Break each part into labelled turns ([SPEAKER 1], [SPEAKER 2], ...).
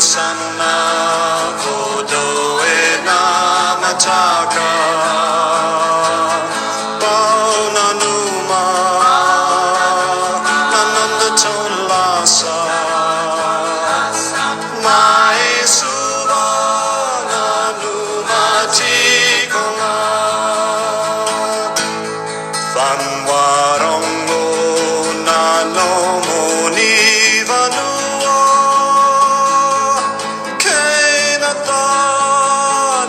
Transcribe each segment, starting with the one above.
[SPEAKER 1] sana kodoe na mataka Bauna numa Nananda tonlasa Mai suvana numa tikona Fanwarongo nano monivanua Kenata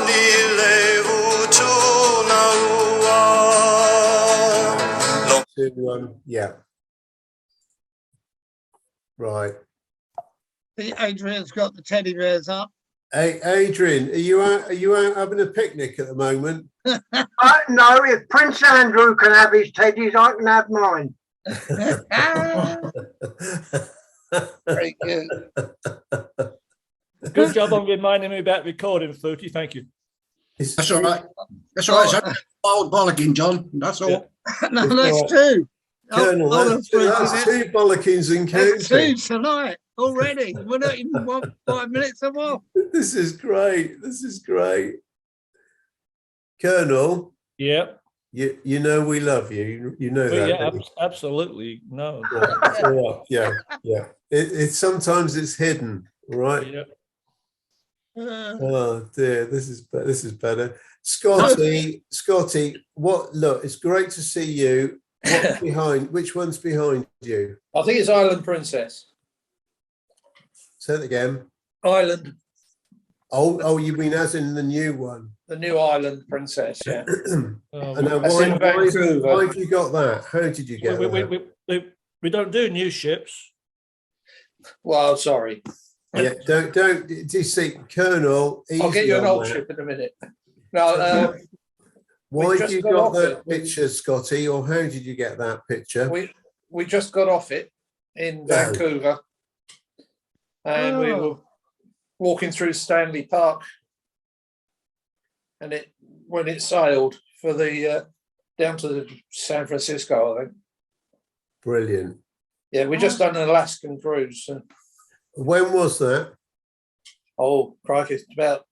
[SPEAKER 1] nile utunaua
[SPEAKER 2] Yeah. Right.
[SPEAKER 3] Adrian's got the teddy bears up.
[SPEAKER 2] Hey, Adrian, are you out having a picnic at the moment?
[SPEAKER 4] No, if Prince Andrew can have his teddies, I can have mine.
[SPEAKER 3] Very good.
[SPEAKER 5] Good job on reminding me about recording, Flutie. Thank you.
[SPEAKER 6] That's all right. That's all right. It's old bollocking, John. That's all.
[SPEAKER 5] Yeah.
[SPEAKER 3] No, that's two.
[SPEAKER 2] Colonel, that's two bollockings and
[SPEAKER 3] That's
[SPEAKER 2] counting.
[SPEAKER 3] two tonight already. We're not even 5 minutes off.
[SPEAKER 2] This is great. This is great.
[SPEAKER 5] Yeah.
[SPEAKER 2] Colonel, you know we love you. You know that.
[SPEAKER 5] Yeah, absolutely. No.
[SPEAKER 2] Yeah. It's sometimes it's hidden, right?
[SPEAKER 5] Yeah.
[SPEAKER 2] Oh dear, this is better. Scotty, look, it's great to see you. What's behind? Which one's behind you?
[SPEAKER 7] I think it's Island Princess.
[SPEAKER 2] Say it again.
[SPEAKER 7] Island.
[SPEAKER 2] Oh, you mean as in the new one?
[SPEAKER 7] The new Island Princess, yeah.
[SPEAKER 2] And
[SPEAKER 7] That's in Vancouver.
[SPEAKER 2] why have you got that? How did you get that?
[SPEAKER 5] We don't do new ships.
[SPEAKER 7] Well, sorry.
[SPEAKER 2] Yeah, don't. Do you see, Colonel?
[SPEAKER 7] I'll get you an old
[SPEAKER 2] that.
[SPEAKER 7] ship in a minute. No,
[SPEAKER 2] Why have you got that
[SPEAKER 7] it.
[SPEAKER 2] picture, Scotty, or how did you get that picture?
[SPEAKER 7] We just got off it in Vancouver, and we were walking through Stanley Park, and when it sailed for the down to San Francisco, I think.
[SPEAKER 2] Brilliant.
[SPEAKER 7] Yeah, we just done an Alaskan cruise. So.
[SPEAKER 2] When was that?
[SPEAKER 7] Oh, crikey, it's about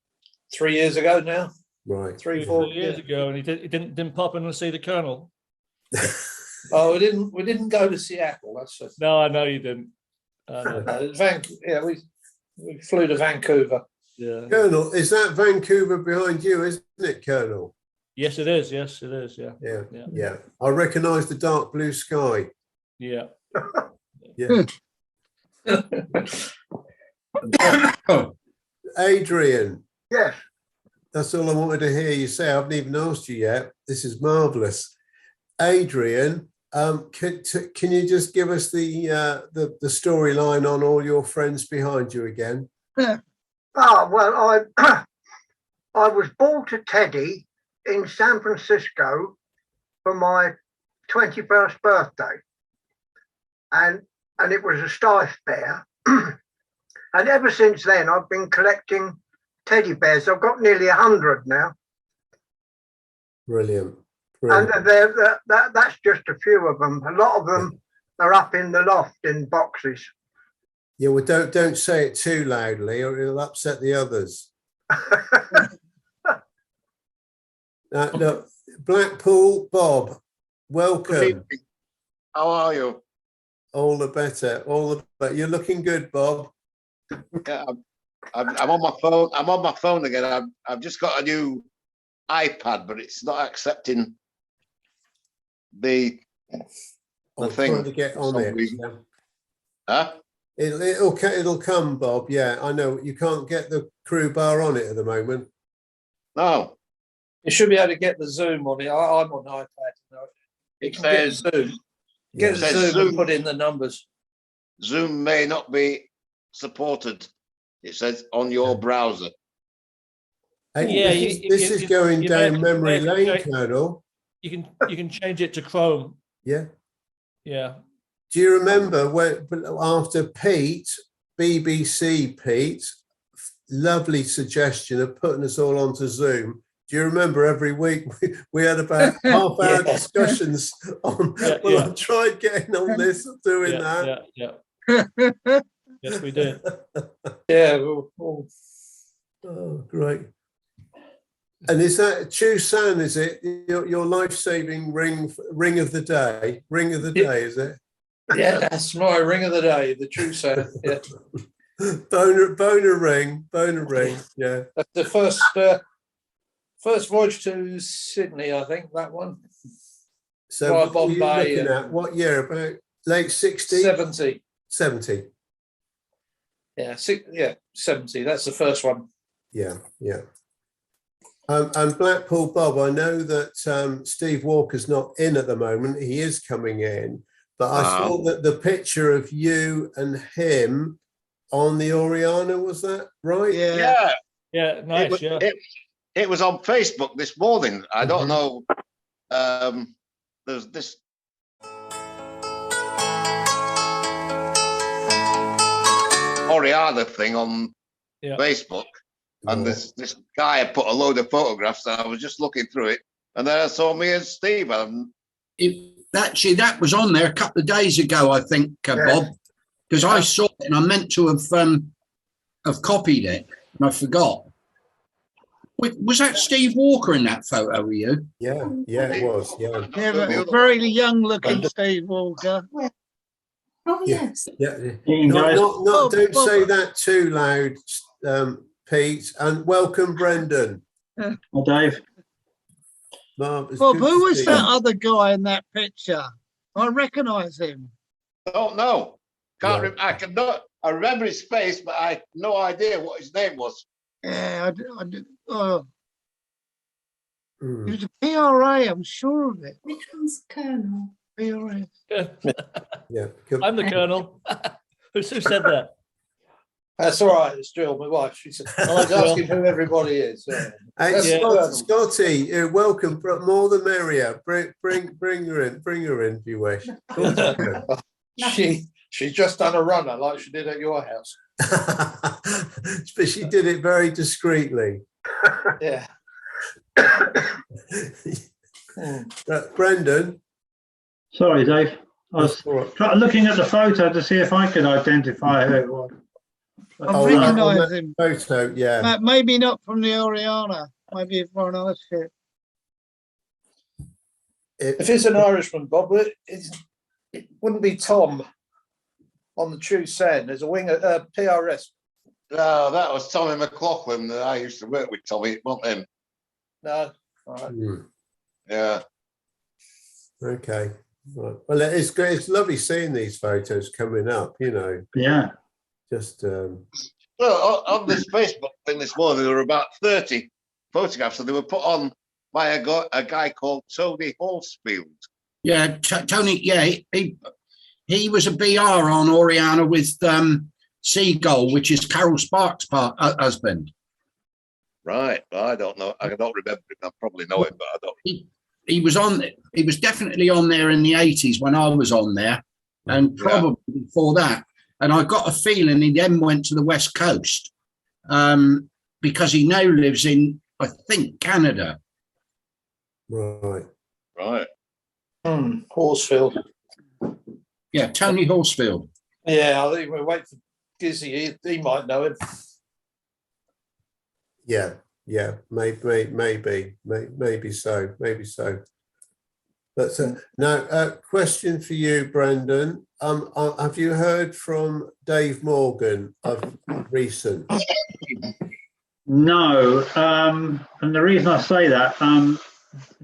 [SPEAKER 7] 3 years ago now.
[SPEAKER 2] Right.
[SPEAKER 7] 3-4
[SPEAKER 5] years ago, and he didn't pop in and see the Colonel.
[SPEAKER 7] Oh, we didn't go to Seattle. That's just...
[SPEAKER 5] No, I know you didn't.
[SPEAKER 7] We flew to Vancouver.
[SPEAKER 5] Yeah.
[SPEAKER 2] Colonel, is that Vancouver behind you, isn't it, Colonel?
[SPEAKER 5] Yes, it is. Yes, it is. Yeah.
[SPEAKER 2] Yeah. I recognise the dark blue sky.
[SPEAKER 5] Yeah.
[SPEAKER 2] Yeah. Adrian.
[SPEAKER 4] Yes.
[SPEAKER 2] That's all I wanted to hear you say. I haven't even asked you yet. This is marvellous. Adrian, can you just give us the storyline on all your friends behind you again?
[SPEAKER 4] Well, I was bought a teddy in San Francisco for my 21st birthday. And it was a Stiff bear. And ever since then, I've been collecting teddy bears. I've got nearly 100 now.
[SPEAKER 2] Brilliant.
[SPEAKER 4] And that's just a few of them. A lot of them are up in the loft in boxes.
[SPEAKER 2] Yeah, well, don't say it too loudly or it'll upset the others. Look, Blackpool, Bob, welcome.
[SPEAKER 6] How are you?
[SPEAKER 2] All the better. You're looking good, Bob.
[SPEAKER 6] Yeah, I'm on my phone. I'm on my phone again. I've just got a new iPad, but it's not accepting the thing.
[SPEAKER 2] Trying to get on it. Yeah.
[SPEAKER 6] Huh?
[SPEAKER 2] It'll come, Bob. Yeah, I know. You can't get the crew bar on it at the moment.
[SPEAKER 6] No.
[SPEAKER 7] You should be able to get the Zoom on it. I'm on iPad.
[SPEAKER 6] It says
[SPEAKER 7] Zoom. Get Zoom and put in the numbers.
[SPEAKER 6] Zoom may not be supported. It says on your browser.
[SPEAKER 2] Hey, this is going down memory lane, Colonel.
[SPEAKER 5] You can change it to Chrome.
[SPEAKER 2] Yeah.
[SPEAKER 5] Yeah.
[SPEAKER 2] Do you remember when after Pete, BBC Pete, lovely suggestion of putting us all onto Zoom? Do you remember every week we had about half-hour discussions on? I tried getting on this, doing that.
[SPEAKER 5] Yeah. Yes, we did.
[SPEAKER 7] Yeah.
[SPEAKER 2] Oh, great. And is that Chusan, is it? Your life-saving ring of the day? Ring of the day, is it?
[SPEAKER 7] Yeah, that's my ring of the day, the true sound. Yeah.
[SPEAKER 2] Boner ring, yeah.
[SPEAKER 7] That's the first voyage to Sydney, I think, that one.
[SPEAKER 2] So
[SPEAKER 7] Via
[SPEAKER 2] what were you
[SPEAKER 7] Bombay
[SPEAKER 2] looking
[SPEAKER 7] and-
[SPEAKER 2] at? What year? About late 60s?
[SPEAKER 7] 70.
[SPEAKER 2] 70.
[SPEAKER 7] Yeah, 70. That's the first one.
[SPEAKER 2] Yeah. And Blackpool Bob, I know that Steve Walker's not in at the moment. He is coming in, but I saw that the picture of you and him on the Oriana, was that right?
[SPEAKER 3] Yeah.
[SPEAKER 5] Yeah, nice. Yeah.
[SPEAKER 6] It was on Facebook this morning. I don't
[SPEAKER 2] Mhm.
[SPEAKER 6] know. There's this Oriana thing on
[SPEAKER 5] Yeah.
[SPEAKER 6] Facebook, and
[SPEAKER 2] Yeah.
[SPEAKER 6] this guy had put a load of photographs, and I was just looking through it, and then I saw me and Steve. And
[SPEAKER 8] Actually, that was on there a couple of days ago, I think, Bob, because I saw it and I meant to have copied it and I forgot. Was that Steve Walker in that photo? Were you?
[SPEAKER 2] Yeah, it was. Yeah,
[SPEAKER 3] Yeah, but very young looking Steve Walker.
[SPEAKER 9] Oh, yes.
[SPEAKER 2] yeah.
[SPEAKER 10] Evening, guys.
[SPEAKER 2] Don't
[SPEAKER 3] Bob.
[SPEAKER 2] say that too loud, Pete. And welcome, Brendan.
[SPEAKER 10] Hi, Dave.
[SPEAKER 2] Bob, it's
[SPEAKER 3] Bob,
[SPEAKER 2] good
[SPEAKER 3] who
[SPEAKER 2] to
[SPEAKER 3] was
[SPEAKER 2] see
[SPEAKER 3] that
[SPEAKER 2] you.
[SPEAKER 3] other guy in that picture? I recognise him.
[SPEAKER 6] don't know. Can't.
[SPEAKER 2] Yeah.
[SPEAKER 6] I cannot. I remember his face, but I had no idea what his name was.
[SPEAKER 3] Yeah, I did. Oh,
[SPEAKER 2] Mm.
[SPEAKER 3] he was a PRA, I'm sure of it.
[SPEAKER 9] Which one's Colonel?
[SPEAKER 3] PRA.
[SPEAKER 2] Yeah.
[SPEAKER 5] I'm the colonel. Who said that?
[SPEAKER 7] That's all right. It's Jill, my wife. She said, I was asking who everybody is. Yeah.
[SPEAKER 2] Hey,
[SPEAKER 7] That's
[SPEAKER 5] Yeah.
[SPEAKER 7] Colonel.
[SPEAKER 2] Scotty, welcome. More the merrier. Bring her in. Bring her in if you wish. Of course you can.
[SPEAKER 7] She's just done a runner like she did at your house.
[SPEAKER 2] But she did it very discreetly.
[SPEAKER 7] Yeah. Mm.
[SPEAKER 2] Brendan.
[SPEAKER 10] Sorry, Dave. I was
[SPEAKER 2] All right.
[SPEAKER 10] looking at the photo to see if I could identify who it was.
[SPEAKER 3] I
[SPEAKER 2] Oh,
[SPEAKER 3] recognise
[SPEAKER 2] that
[SPEAKER 3] him.
[SPEAKER 2] photo, yeah.
[SPEAKER 3] Maybe not from the Oriana. Maybe for an other ship.
[SPEAKER 7] If it's an Irishman, Bob, it wouldn't be Tom on the true sand. There's a wing at PRS.
[SPEAKER 6] No, that was Tommy McLaughlin that I used to work with. Tommy, it wasn't him.
[SPEAKER 7] No. All right.
[SPEAKER 2] Mm,
[SPEAKER 6] Yeah.
[SPEAKER 2] okay. Right. Well, it's great. It's lovely seeing these photos coming up,
[SPEAKER 10] Yeah.
[SPEAKER 2] just
[SPEAKER 6] Well, on this Facebook thing this morning, there were about 30 photographs, and they were put on by a guy called Tony Horsfield.
[SPEAKER 8] Yeah, Tony. Yeah, he was a BR on Oriana with Seagull, which is Carol Sparks' husband.
[SPEAKER 6] Right. I don't know. I don't remember him. I probably know him, but I don't.
[SPEAKER 8] He was on. He was definitely on there in the 80s when I was on there, and probably before that. And I got a feeling he then went to the West Coast because he now lives in, I think, Canada.
[SPEAKER 2] right.
[SPEAKER 6] Right.
[SPEAKER 7] Horsfield.
[SPEAKER 8] Yeah, Tony Horsfield.
[SPEAKER 7] Yeah, I think we'll wait for Gizzy. He might know him.
[SPEAKER 2] Yeah, maybe so. But now, question for you, Brendan. Have you heard from Dave Morgan of recent?
[SPEAKER 10] No. And the reason I say that,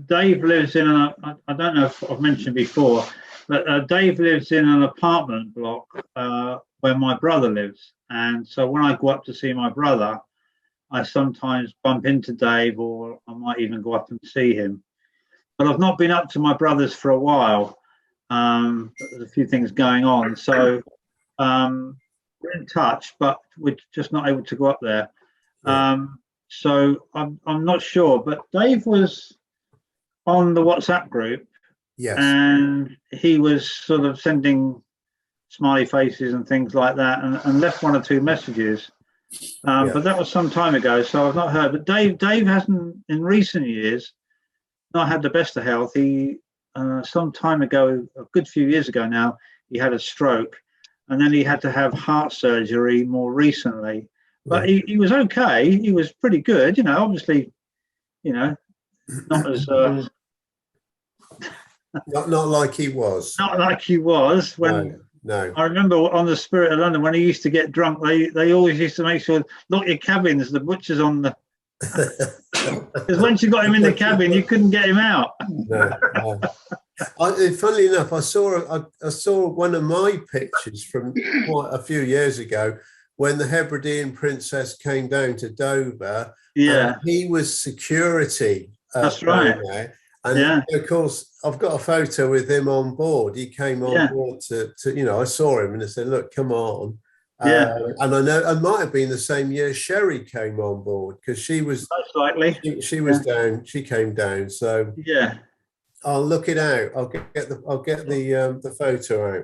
[SPEAKER 10] Dave lives in I don't know if I've mentioned before, but Dave lives in an apartment block where my brother lives. And so when I go up to see my brother, I sometimes bump into Dave, or I might even go up and see him. But I've not been up to my brother's for a while. There's a few things going on. So we're in touch, but we're just not able to go up there. So I'm not sure. But Dave was on the WhatsApp group.
[SPEAKER 2] Yes.
[SPEAKER 10] And he was sort of sending smiley faces and things like that, and left one or two messages. But that was some time ago, so I've not heard. But Dave hasn't, in recent years, not had the best of health. He some time ago, a good few years ago now, he had a stroke, and then he had to have heart surgery more recently. But he was okay. He was pretty good, you know. Obviously, you know, not as
[SPEAKER 2] Not like he was.
[SPEAKER 10] not like he was when.
[SPEAKER 2] No.
[SPEAKER 10] I remember on the Spirit of London when he used to get drunk. They always used to make sure lock your cabins. The butcher's on the. Because once you got him in the cabin, you couldn't get him out.
[SPEAKER 2] No. Funnily enough, I saw one of my pictures from quite a few years ago when the Hebridean Princess came down to Dover.
[SPEAKER 10] Yeah,
[SPEAKER 2] he was security.
[SPEAKER 10] That's right.
[SPEAKER 2] There. And of course, I've got a photo with him on board. He came on board to, you know, I saw him and I said, look, come on. And I know it might have been the same year Sherry came on board because she was
[SPEAKER 10] most likely.
[SPEAKER 2] She was down. She came down. So
[SPEAKER 10] yeah,
[SPEAKER 2] I'll look it out. I'll get the photo out.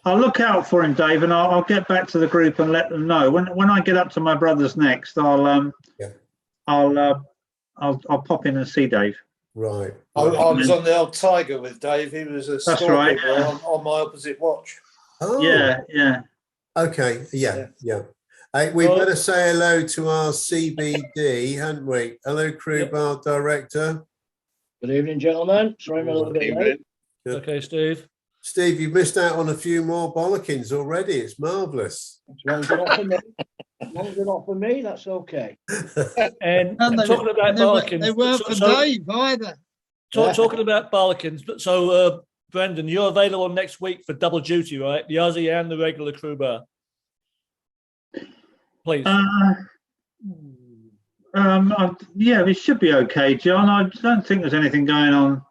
[SPEAKER 10] I'll look out for him, Dave, and I'll get back to the group and let them know when I get up to my brother's next. I'll pop in and see Dave.
[SPEAKER 2] Right.
[SPEAKER 7] I was on the old Tiger with Dave. He was a
[SPEAKER 10] That's right.
[SPEAKER 7] on my opposite watch.
[SPEAKER 2] Oh.
[SPEAKER 10] Yeah.
[SPEAKER 2] Okay. Yeah. Hey, we better say hello to our CBD, hadn't we? Hello, crew bar director.
[SPEAKER 11] Good evening, gentlemen. Sorry, I'm a little bit late.
[SPEAKER 2] Good.
[SPEAKER 5] Okay, Steve.
[SPEAKER 2] Steve, you've missed out on a few more bollockings already. It's marvellous.
[SPEAKER 11] As long as they're not for me. As long as they're not for me, that's okay.
[SPEAKER 5] And
[SPEAKER 3] And
[SPEAKER 5] talking about Barlikins,
[SPEAKER 3] they weren't for Dave either.
[SPEAKER 5] talking about Barlikins. So, Brendan, you're available next week for double duty, right? The Aussie and the regular crew bar. Please.
[SPEAKER 10] Yeah, it should be okay, John. I don't think there's anything going on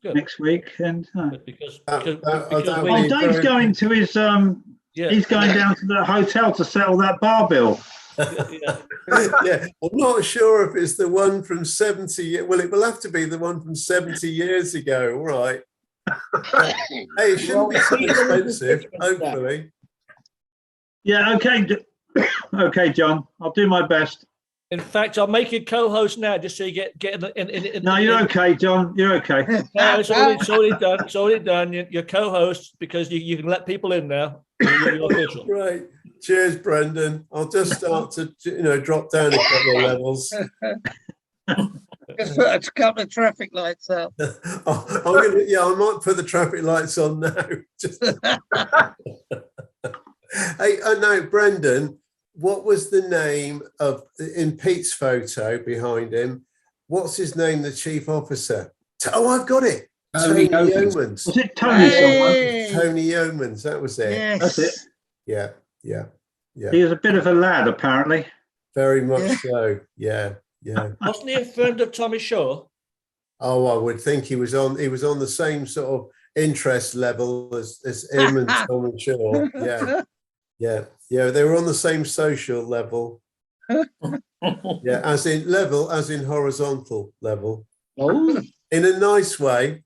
[SPEAKER 10] next week. And
[SPEAKER 5] because
[SPEAKER 10] Dave's going to his he's going down to the hotel to settle that bar bill.
[SPEAKER 2] Yeah, I'm not sure if it's the one from 70. Well, it will have to be the one from 70 years ago, right? Hey, it shouldn't be so expensive, hopefully.
[SPEAKER 10] Yeah, okay. Okay, John. I'll do my best.
[SPEAKER 5] In fact, I'll make you co-host now, just so you get in.
[SPEAKER 10] No, you're okay, John. You're okay.
[SPEAKER 5] No, it's already done. It's already done. You're co-host because you can let people in now. You're official.
[SPEAKER 2] Right. Cheers, Brendan. I'll just start to drop down a couple of levels.
[SPEAKER 3] Just put a couple of traffic lights out.
[SPEAKER 2] I might put the traffic lights on now. Hey, no, Brendan. What was the name of, in Pete's photo behind him, what's his name, the chief officer? Oh, I've got it. Tony Yeomans.
[SPEAKER 10] Was it Tony?
[SPEAKER 2] Tony Yeomans, that was it.
[SPEAKER 3] Yes.
[SPEAKER 10] That's it.
[SPEAKER 2] Yeah.
[SPEAKER 10] He was a bit of a lad, apparently.
[SPEAKER 2] Very much so. Yeah.
[SPEAKER 5] Wasn't he a friend of Tommy Shaw?
[SPEAKER 2] Oh, I would think he was on the same sort of interest level as him and Tommy Shaw. Yeah, they were on the same social level. Yeah, as in horizontal level.
[SPEAKER 11] Oh,
[SPEAKER 2] in a nice way.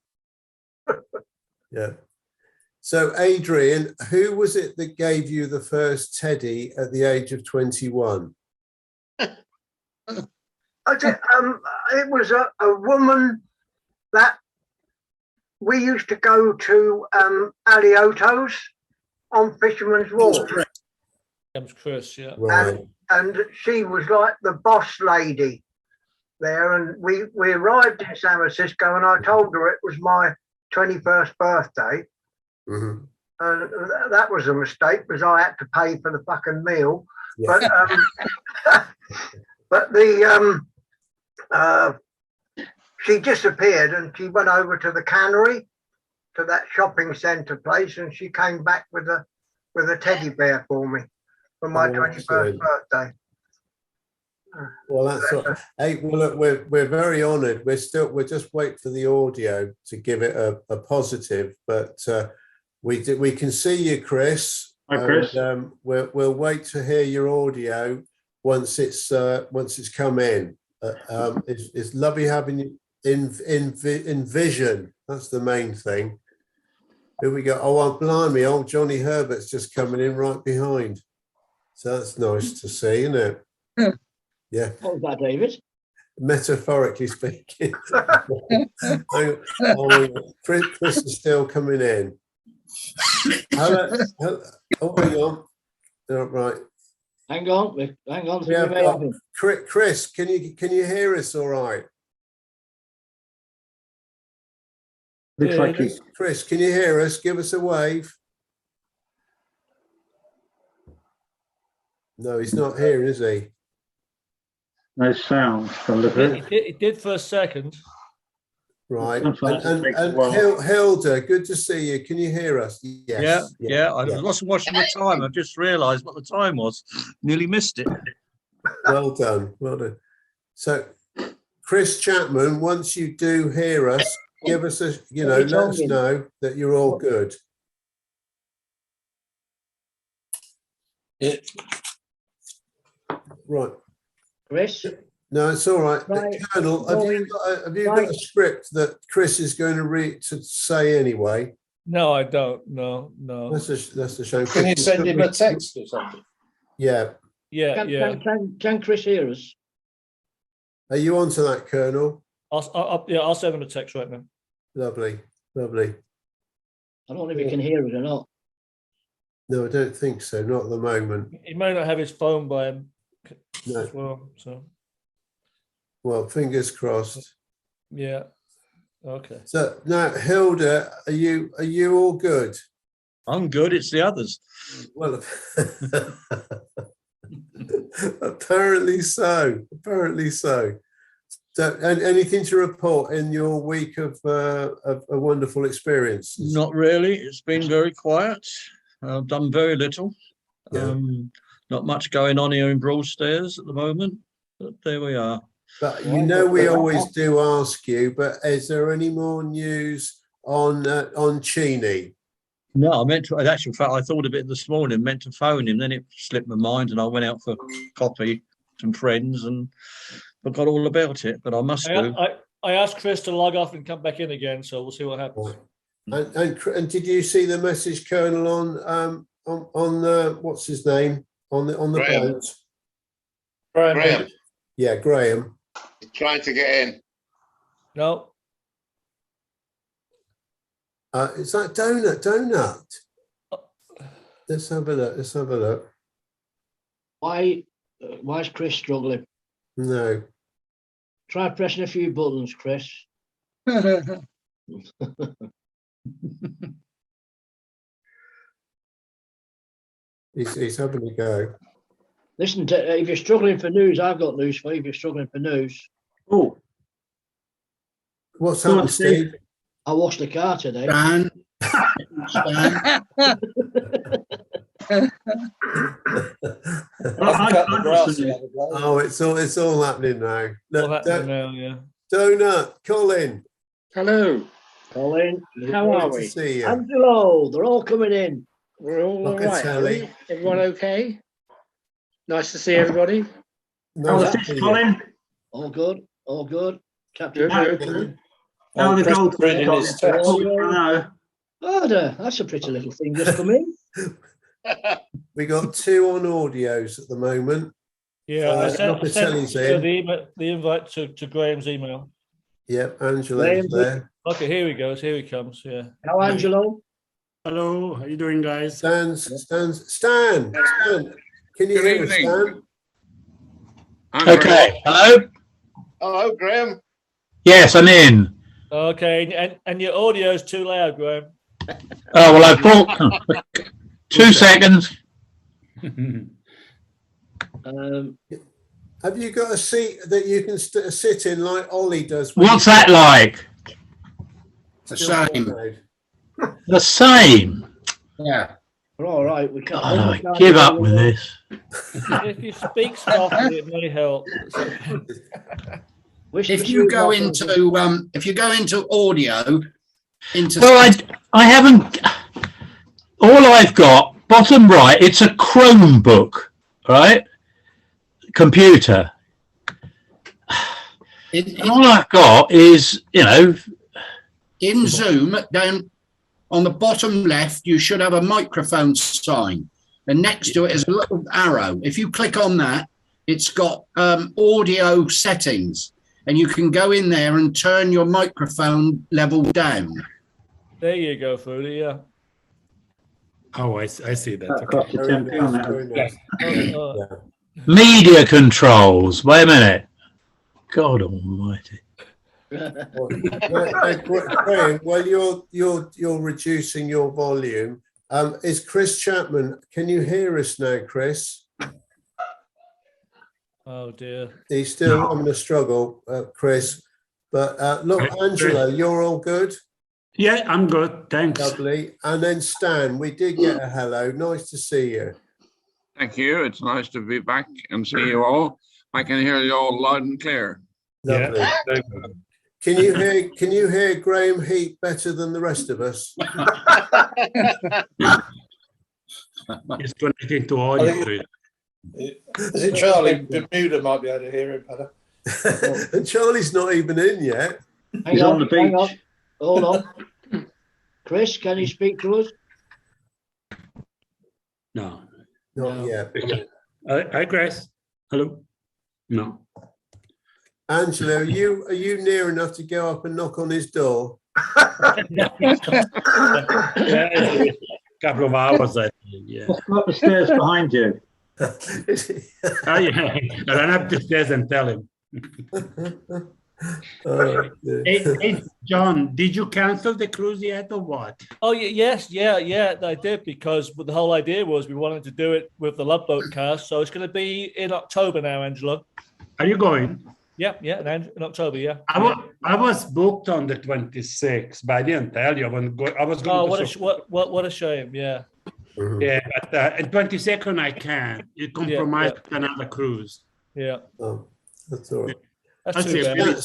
[SPEAKER 2] Yeah. So, Adrian, who was it that gave you the first teddy at the age of 21?
[SPEAKER 4] It was a woman that we used to go to Alioto's on Fisherman's Wharf.
[SPEAKER 5] Chris, yeah.
[SPEAKER 2] Right.
[SPEAKER 4] And she was like the boss lady there. And we arrived in San Francisco and I told her it was my 21st birthday.
[SPEAKER 2] Mm-hmm.
[SPEAKER 4] And that was a mistake because I had to pay for the fucking meal.
[SPEAKER 2] Yeah.
[SPEAKER 4] But she disappeared and she went over to the Cannery, to that shopping centre place, and she came back with a teddy bear for me for my 21st birthday.
[SPEAKER 2] Well, that's right. Hey, well, look, we're very honoured. We're just waiting for the audio to give it a positive, but we can see you, Chris.
[SPEAKER 10] Hi, Chris.
[SPEAKER 2] And, we'll wait to hear your audio once it's come in. It's lovely having you in vision. That's the main thing. Here we go. Oh, blimey, old Johnny Herbert's just coming in right behind. So that's nice to see, isn't it? Yeah.
[SPEAKER 11] what was that, David?
[SPEAKER 2] Metaphorically speaking. Chris is still coming in. Hello. Oh, hang on. Right.
[SPEAKER 11] Hang on. Hang on.
[SPEAKER 2] We have got Chris. Can you hear us? All right.
[SPEAKER 10] Looks like he's
[SPEAKER 2] Chris, can you hear us? Give us a wave. No, he's not here, is he?
[SPEAKER 10] no sound from the bit.
[SPEAKER 5] It did for a second.
[SPEAKER 2] Right.
[SPEAKER 10] Sometimes it
[SPEAKER 2] And
[SPEAKER 10] takes a while.
[SPEAKER 2] Hilda, good to see you. Can you hear us? Yes.
[SPEAKER 3] Yeah. I wasn't watching the time. I just realised what the time was. Nearly missed it.
[SPEAKER 2] Well done. Well done. So, Chris Chapman, once you do hear us, give us a, let us know that you're all good. Right.
[SPEAKER 11] Chris?
[SPEAKER 2] No, it's all right.
[SPEAKER 11] Right.
[SPEAKER 2] Colonel, have you got a script that Chris is going to read to say anyway?
[SPEAKER 5] No, I don't. No.
[SPEAKER 2] That's a shame.
[SPEAKER 7] Can you send him a text or something?
[SPEAKER 2] Yeah.
[SPEAKER 11] Can Chris hear us?
[SPEAKER 2] Are you on to that, Colonel?
[SPEAKER 5] I'll send him a text right now.
[SPEAKER 2] Lovely.
[SPEAKER 11] I don't know if he can hear us or not.
[SPEAKER 2] No, I don't think so. Not at the moment.
[SPEAKER 5] He may not have his phone by him
[SPEAKER 2] No.
[SPEAKER 5] as well. So
[SPEAKER 2] Well, fingers crossed.
[SPEAKER 5] yeah. Okay.
[SPEAKER 2] So now, Hilda, are you all good?
[SPEAKER 3] I'm good. It's the others.
[SPEAKER 2] Well, apparently so. So, and anything to report in your week of a wonderful experience?
[SPEAKER 3] Not really. It's been very quiet. I've done very little.
[SPEAKER 2] Yeah.
[SPEAKER 3] Not much going on here in Broadstairs at the moment, but there we are.
[SPEAKER 2] But we always do ask you. But is there any more news on Cheney?
[SPEAKER 3] No, I meant to. In actual fact, I thought of it this morning. Meant to phone him, then it slipped my mind, and I went out for coffee, some friends, and forgot all about it. But I must do.
[SPEAKER 5] I asked Chris to log off and come back in again, so we'll see what happens.
[SPEAKER 2] And did you see the message, Colonel, on what's his name on the
[SPEAKER 6] Graeme.
[SPEAKER 2] boat?
[SPEAKER 6] Graeme.
[SPEAKER 2] Yeah, Graeme.
[SPEAKER 6] He's trying to get in.
[SPEAKER 5] No.
[SPEAKER 2] Is that donut? Let's have a look.
[SPEAKER 11] Why is Chris struggling?
[SPEAKER 2] No.
[SPEAKER 11] Try pressing a few buttons, Chris.
[SPEAKER 2] He's having a go.
[SPEAKER 11] Listen, if you're struggling for news, I've got news for you. If you're struggling for news.
[SPEAKER 10] Oh.
[SPEAKER 2] What's happened, Steve?
[SPEAKER 11] I washed the car today.
[SPEAKER 8] Stan.
[SPEAKER 2] Oh, it's all happening now.
[SPEAKER 5] Yeah.
[SPEAKER 2] Donut, Colin.
[SPEAKER 12] Hello.
[SPEAKER 11] Colin,
[SPEAKER 12] how are
[SPEAKER 2] Good to
[SPEAKER 12] we?
[SPEAKER 2] see you.
[SPEAKER 11] Angelo, they're all coming in.
[SPEAKER 12] We're all
[SPEAKER 2] Look
[SPEAKER 12] all
[SPEAKER 2] at
[SPEAKER 12] right.
[SPEAKER 2] Sally.
[SPEAKER 12] Are we? Everyone okay? Nice to see everybody.
[SPEAKER 2] No,
[SPEAKER 10] How's this, Colin?
[SPEAKER 11] All good, all good. Captain.
[SPEAKER 12] Good.
[SPEAKER 10] How are the
[SPEAKER 7] Chris
[SPEAKER 10] goldfish?
[SPEAKER 7] reading his text.
[SPEAKER 10] No.
[SPEAKER 11] Oh, that's a pretty little thing just come in.
[SPEAKER 2] We got 2 on audios at the moment.
[SPEAKER 5] Yeah, I sent
[SPEAKER 2] Locatelli's in.
[SPEAKER 5] the invite to Graham's email.
[SPEAKER 2] Yep, Angela's there.
[SPEAKER 5] Okay, here he goes. Here he comes. Yeah.
[SPEAKER 11] How, Angelo?
[SPEAKER 13] Hello, how you doing, guys?
[SPEAKER 2] Stan, can you hear us, Stan?
[SPEAKER 14] Okay, hello?
[SPEAKER 6] Hello, Graeme.
[SPEAKER 14] Yes, I'm in.
[SPEAKER 5] Okay, and your audio's too loud, Graeme.
[SPEAKER 14] Oh, well, I brought 2 seconds.
[SPEAKER 2] Have you got a seat that you can sit in like Ollie does?
[SPEAKER 14] What's that like?
[SPEAKER 8] The same.
[SPEAKER 14] The same.
[SPEAKER 8] Yeah.
[SPEAKER 11] We're all right. We can't.
[SPEAKER 14] God, I give up with this.
[SPEAKER 5] If you speak softly, it may help.
[SPEAKER 8] If you go into audio,
[SPEAKER 14] well, I haven't. All I've got, bottom right, it's a Chromebook, right? Computer. And all I've got is,
[SPEAKER 8] in Zoom, down on the bottom left, you should have a microphone sign, and next to it is a little arrow. If you click on that, it's got audio settings, and you can go in there and turn your microphone level down.
[SPEAKER 5] There you go, Foodie. Yeah.
[SPEAKER 13] Oh, I see that.
[SPEAKER 10] That cost you
[SPEAKER 2] Very
[SPEAKER 10] 10p on
[SPEAKER 2] nice,
[SPEAKER 10] that.
[SPEAKER 2] very nice. Yeah.
[SPEAKER 14] Media controls. Wait a minute. God almighty.
[SPEAKER 2] Graeme, well, you're reducing your volume. Is Chris Chapman? Can you hear us now, Chris?
[SPEAKER 5] Oh dear.
[SPEAKER 2] He's still having a struggle, Chris. But look, Angela, you're all good.
[SPEAKER 13] Yeah, I'm good. Thanks.
[SPEAKER 2] Lovely. And then Stan, we did get a hello. Nice to see you.
[SPEAKER 15] Thank you. It's nice to be back and see you all. I can hear you all loud and clear.
[SPEAKER 2] Lovely.
[SPEAKER 13] Yeah.
[SPEAKER 2] Can you hear Graeme Heape better than the rest of us?
[SPEAKER 13] It's connecting to audio.
[SPEAKER 7] Is it Charlie? Bermuda might be able to hear it better.
[SPEAKER 2] And Charlie's not even in yet.
[SPEAKER 11] Hang on, hang on. Hold on. Chris, can you speak to us?
[SPEAKER 13] No.
[SPEAKER 2] Not yet.
[SPEAKER 13] Hi, Grace. Hello. No.
[SPEAKER 2] Angela, are you near enough to go up and knock on his door?
[SPEAKER 13] Yeah, a couple of hours, I think. Yeah.
[SPEAKER 10] Just go up the stairs behind you.
[SPEAKER 13] Oh, yeah. I run up the stairs and tell him. Hey, John, did you cancel the cruise yet or what?
[SPEAKER 5] Oh, yes, I did, because the whole idea was we wanted to do it with the Love Boat cast. So it's going to be in October now, Angela.
[SPEAKER 13] Are you going?
[SPEAKER 5] Yeah, in October, yeah.
[SPEAKER 13] I was booked on the 26th, but I didn't tell you. I was going
[SPEAKER 5] what a shame, yeah.
[SPEAKER 2] Mm-hmm.
[SPEAKER 13] Yeah, but at 22nd I can. You compromise with another cruise.
[SPEAKER 5] Yeah.
[SPEAKER 2] Oh, that's all right.
[SPEAKER 5] That's too bad.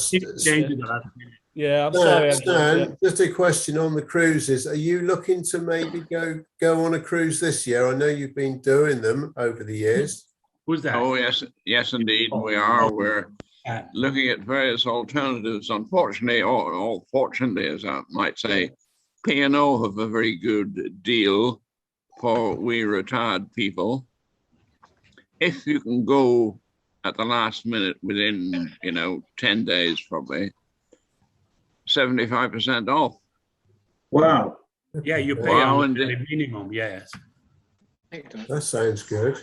[SPEAKER 5] Yeah, I'm sorry.
[SPEAKER 2] Stan, just a question on the cruises. Are you looking to maybe go on a cruise this year? I know you've been doing them over the years.
[SPEAKER 13] Who's that?
[SPEAKER 15] Oh, yes, indeed, we are. We're looking at various alternatives. Unfortunately, or fortunately, as I might say, P&O have a very good deal for we retired people. If you can go at the last minute within, 10 days, probably 75% off.
[SPEAKER 10] Wow.
[SPEAKER 13] Yeah, you pay the minimum, yes.
[SPEAKER 2] That sounds good.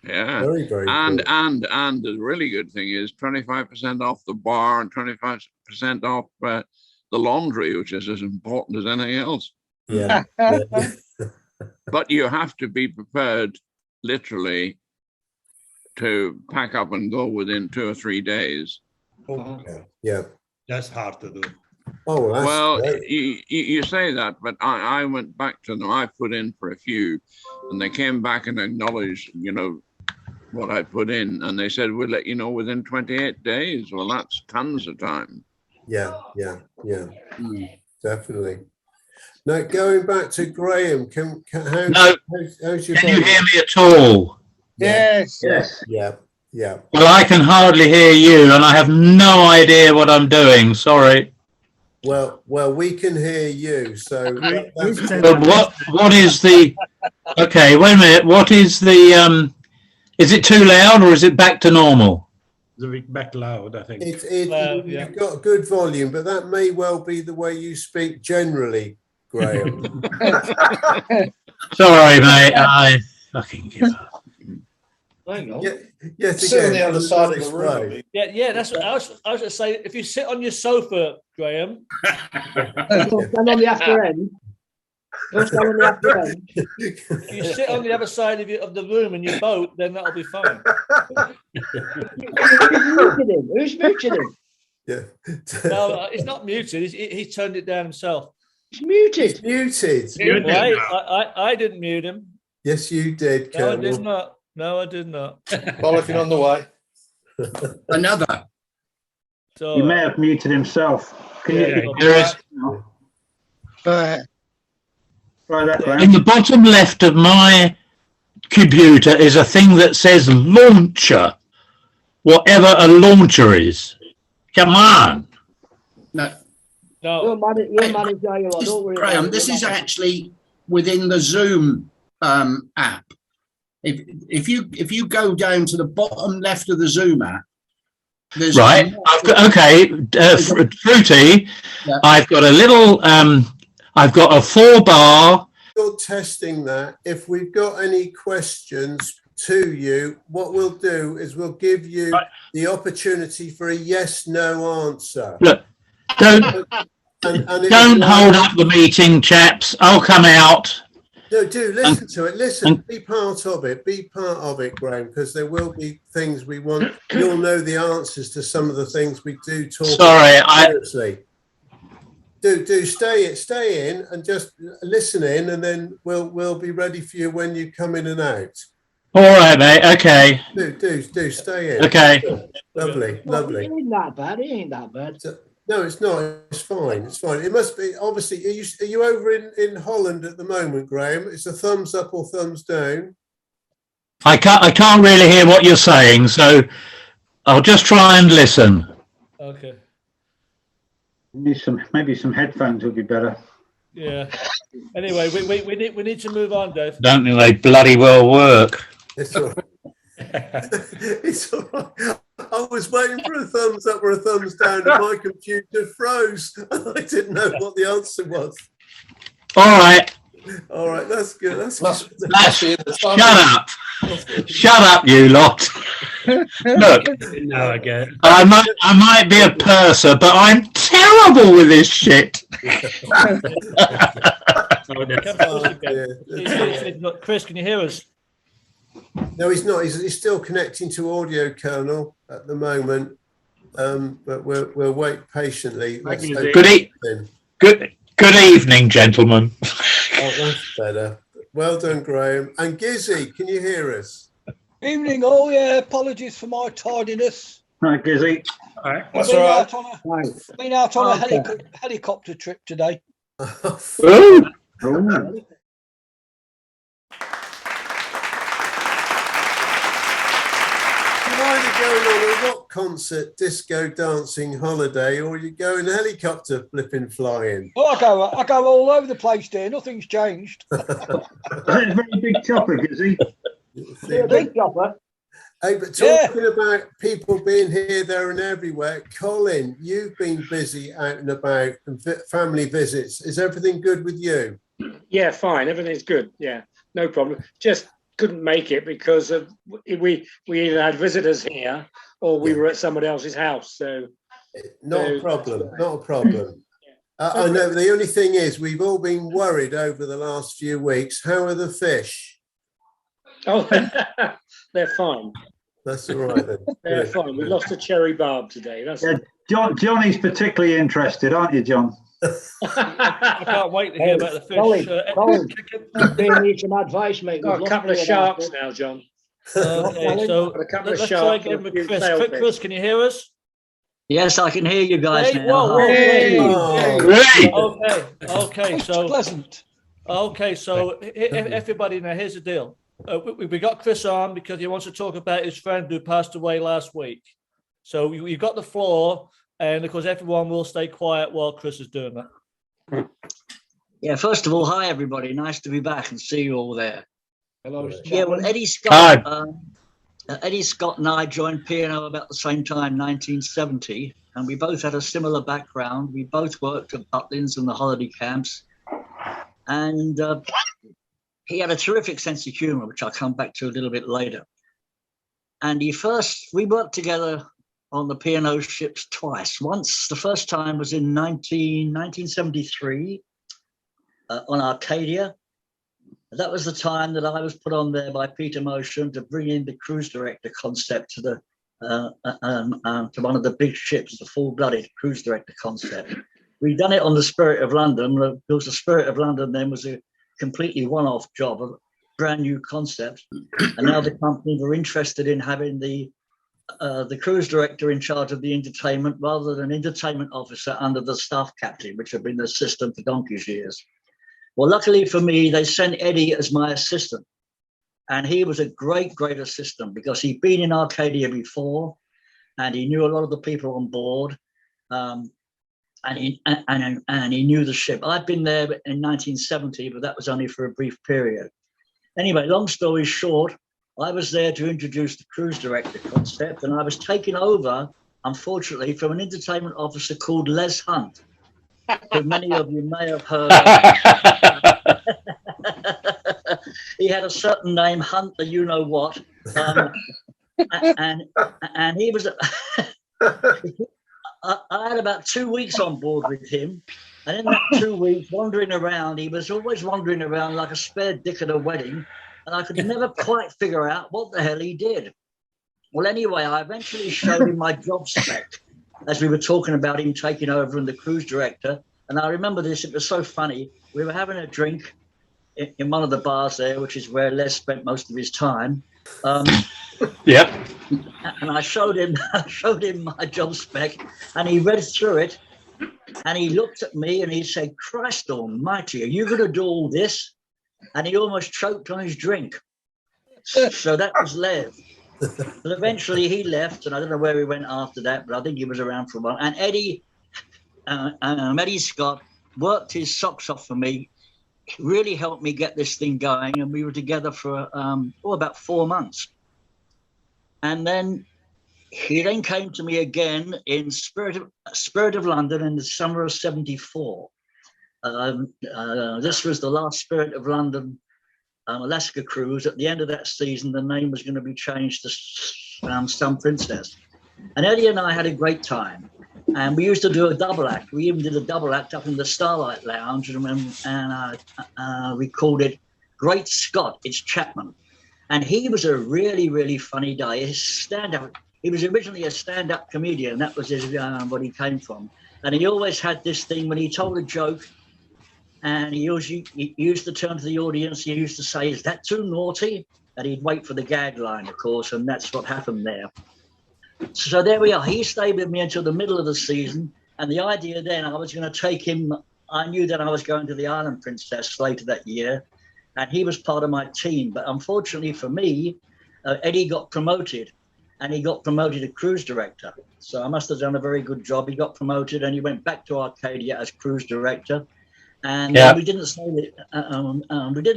[SPEAKER 15] Yeah.
[SPEAKER 2] Very, very
[SPEAKER 15] and
[SPEAKER 2] good.
[SPEAKER 15] And the really good thing is 25% off the bar and 25% off the laundry, which is as important as anything else.
[SPEAKER 2] Yeah.
[SPEAKER 15] But you have to be prepared, literally, to pack up and go within 2 or 3 days.
[SPEAKER 2] Yeah.
[SPEAKER 13] That's hard to do.
[SPEAKER 2] Oh,
[SPEAKER 15] well, you say that, but I went back to them. I put in for a few, and they came back and acknowledged, what I put in, and they said, we'll let you know within 28 days. Well, that's tons of time.
[SPEAKER 2] Yeah. Definitely. Now, going back to Graeme, how's your
[SPEAKER 14] Can you hear me at all?
[SPEAKER 6] Yes.
[SPEAKER 2] Yeah.
[SPEAKER 14] Well, I can hardly hear you, and I have no idea what I'm doing. Sorry.
[SPEAKER 2] Well, we can hear you. So,
[SPEAKER 14] but what is the? Okay, wait a minute. What is the? Is it too loud or is it back to normal?
[SPEAKER 13] It's a bit back loud, I think.
[SPEAKER 2] You've got good volume, but that may well be the way you speak generally, Graeme.
[SPEAKER 14] Sorry, mate. I fucking give up.
[SPEAKER 11] Hang on.
[SPEAKER 7] Sit on the other side of the room.
[SPEAKER 5] Yeah, that's what I was going to say. If you sit on your sofa, Graeme.
[SPEAKER 11] Stand on the after end. Don't stand on the after end.
[SPEAKER 5] If you sit on the other side of the room in your boat, then that'll be fine.
[SPEAKER 11] Who's muted him?
[SPEAKER 2] Yeah.
[SPEAKER 5] No, it's not muted. He's turned it down himself.
[SPEAKER 11] It's muted.
[SPEAKER 2] It's muted.
[SPEAKER 5] I didn't mute him.
[SPEAKER 2] Yes, you did,
[SPEAKER 5] No, I did not. No, I did not.
[SPEAKER 7] Bollocking on the way.
[SPEAKER 8] Another.
[SPEAKER 5] So,
[SPEAKER 10] He may have muted himself. Can you try that, Graeme?
[SPEAKER 14] In the bottom left of my computer is a thing that says launcher, whatever a launcher is. Come on.
[SPEAKER 8] No.
[SPEAKER 11] You're managing. Don't worry.
[SPEAKER 8] Graeme, this is actually within the Zoom app. If you go down to the bottom left of the Zoom app, there's
[SPEAKER 14] right. Fruity. Yeah. I've got a little. I've got a 4-bar
[SPEAKER 2] you're testing that, if we've got any questions to you, what we'll do is we'll give you the opportunity for a yes/no answer.
[SPEAKER 14] Look, don't hold up the meeting, chaps. I'll come out.
[SPEAKER 2] No, do listen to it. Listen, be part of it. Be part of it, Graeme, because there will be things we want. You'll know the answers to some of the things we do talk about. Seriously. Do stay in and just listen in, and then we'll be ready for you when you come in and out.
[SPEAKER 14] All right, mate. Okay.
[SPEAKER 2] Do stay in.
[SPEAKER 14] Okay.
[SPEAKER 2] Lovely.
[SPEAKER 11] It ain't that bad. It ain't that bad.
[SPEAKER 2] No, it's not. It's fine. It's fine. It must be. Obviously, are you over in Holland at the moment, Graeme? It's a thumbs up or thumbs down.
[SPEAKER 14] I can't really hear what you're saying, so I'll just try and listen.
[SPEAKER 5] Okay.
[SPEAKER 10] Maybe some headphones would be better.
[SPEAKER 5] Yeah. Anyway, we need to move on, Dave.
[SPEAKER 14] Don't think they bloody well work.
[SPEAKER 2] It's all right. It's all right. I was waiting for a thumbs up or a thumbs down, and my computer froze. I didn't know what the answer was.
[SPEAKER 14] All right.
[SPEAKER 2] All right, that's good.
[SPEAKER 14] Shut up. Shut up, you lot. Look,
[SPEAKER 13] No, again.
[SPEAKER 14] I might be a purser, but I'm terrible with this shit.
[SPEAKER 5] Chris, can you hear us?
[SPEAKER 2] No, he's not. He's still connecting to audio, Colonel, at the moment. But we'll wait patiently.
[SPEAKER 14] Good evening, gentlemen.
[SPEAKER 2] Oh, that's better. Well done, Graeme. And Gizzy, can you hear us?
[SPEAKER 16] Evening, all. Yeah, apologies for my tardiness.
[SPEAKER 10] Hi, Gizzy.
[SPEAKER 13] All right.
[SPEAKER 16] I've been out on a helicopter trip today.
[SPEAKER 14] Ooh.
[SPEAKER 2] You're either going on a rock concert, disco dancing holiday, or you're going helicopter flipping flying.
[SPEAKER 16] Oh, I go all over the place there. Nothing's changed.
[SPEAKER 10] Is it a very big chopper, Gizzy?
[SPEAKER 11] Yeah, big chopper.
[SPEAKER 2] Hey, but talking about people being here, there, and everywhere, Colin, you've been busy out and about and family visits. Is everything good with you?
[SPEAKER 12] Yeah, fine. Everything's good. Yeah, no problem. Just couldn't make it because of we either had visitors here or we were at somebody else's house. So
[SPEAKER 2] not a problem. Not a problem. I know the only thing is we've all been worried over the last few weeks. How are the fish?
[SPEAKER 12] Oh, they're fine.
[SPEAKER 2] That's all right then.
[SPEAKER 12] They're fine. We lost a cherry barb today. That's
[SPEAKER 10] Johnny's particularly interested, aren't you, John?
[SPEAKER 5] I can't wait to hear about the fish.
[SPEAKER 11] Colin, being need some advice, mate.
[SPEAKER 12] Got a couple of sharks now, John.
[SPEAKER 5] Okay, so let's try again with Chris. Chris, can you hear us?
[SPEAKER 17] Yes, I can hear you guys
[SPEAKER 5] Great.
[SPEAKER 17] now.
[SPEAKER 14] Great.
[SPEAKER 5] Okay. So
[SPEAKER 16] pleasant.
[SPEAKER 5] Okay, so everybody, now here's the deal. We got Chris on because he wants to talk about his friend who passed away last week. So you've got the floor, and of course everyone will stay quiet while Chris is doing that.
[SPEAKER 17] Yeah, first of all, hi everybody. Nice to be back and see you all there.
[SPEAKER 11] Hello.
[SPEAKER 17] Yeah, well, Eddie Scott and I joined P&O about the same time, 1970, and we both had a similar background. We both worked at Butlins and the holiday camps, and he had a terrific sense of humor, which I'll come back to a little bit later. And we worked together on the P&O ships twice. Once, the first time was in 1973 on Arcadia. That was the time that I was put on there by Peter Motion to bring in the cruise director concept to one of the big ships, the full-blooded cruise director concept. We'd done it on the Spirit of London, because the Spirit of London then was a completely one-off job, a brand new concept. And now the company were interested in having the cruise director in charge of the entertainment rather than an entertainment officer under the staff captain, which had been the system for donkey's years. Well, luckily for me, they sent Eddie as my assistant. And he was a great, great assistant because he'd been in Arcadia before and he knew a lot of the people on board. And he knew the ship. I'd been there in 1970, but that was only for a brief period. Anyway, long story short, I was there to introduce the cruise director concept, and I was taken over, unfortunately, from an entertainment officer called Les Hunt, who many of you may have heard of. he had a certain name, Hunter, you know what, and he was. I had about 2 weeks on board with him, and in that 2 weeks, wandering around, he was always wandering around like a spare dick at a wedding, and I could never quite figure out what the hell he did. Well, anyway, I eventually showed him my job spec as we were talking about him taking over and the cruise director. And I remember this, it was so funny. We were having a drink in one of the bars there, which is where Les spent most of his time.
[SPEAKER 14] Yep.
[SPEAKER 17] And I showed him my job spec, and he read through it, and he looked at me and he said, "Christ almighty, are you going to do all this?" And he almost choked on his drink. So that was Les. But eventually he left, and I don't know where he went after that, but I think he was around for a while. And Eddie Scott worked his socks off for me, really helped me get this thing going, and we were together for about 4 months. And then he then came to me again in Spirit of London in the summer of '74. This was the last Spirit of London Alaska cruise. At the end of that season, the name was going to be changed to Sun Princess. And Eddie and I had a great time. And we used to do a double act. We even did a double act up in the Starlight Lounge, and we called it Great Scott, It's Chapman. And he was a really, really funny guy. His stand-up, he was originally a stand-up comedian. That was his, what he came from. And he always had this thing when he told a joke, and he used to turn to the audience. He used to say, "Is that too naughty?" And he'd wait for the gag line, of course, and that's what happened there. So there we are. He stayed with me until the middle of the season. And the idea then, I was going to take him. I knew that I was going to the Island Princess later that year, and he was part of my team. But unfortunately for me, Eddie got promoted, and he got promoted to cruise director. So I must have done a very good job. He got promoted, and he went back to Arcadia as cruise director. And we didn't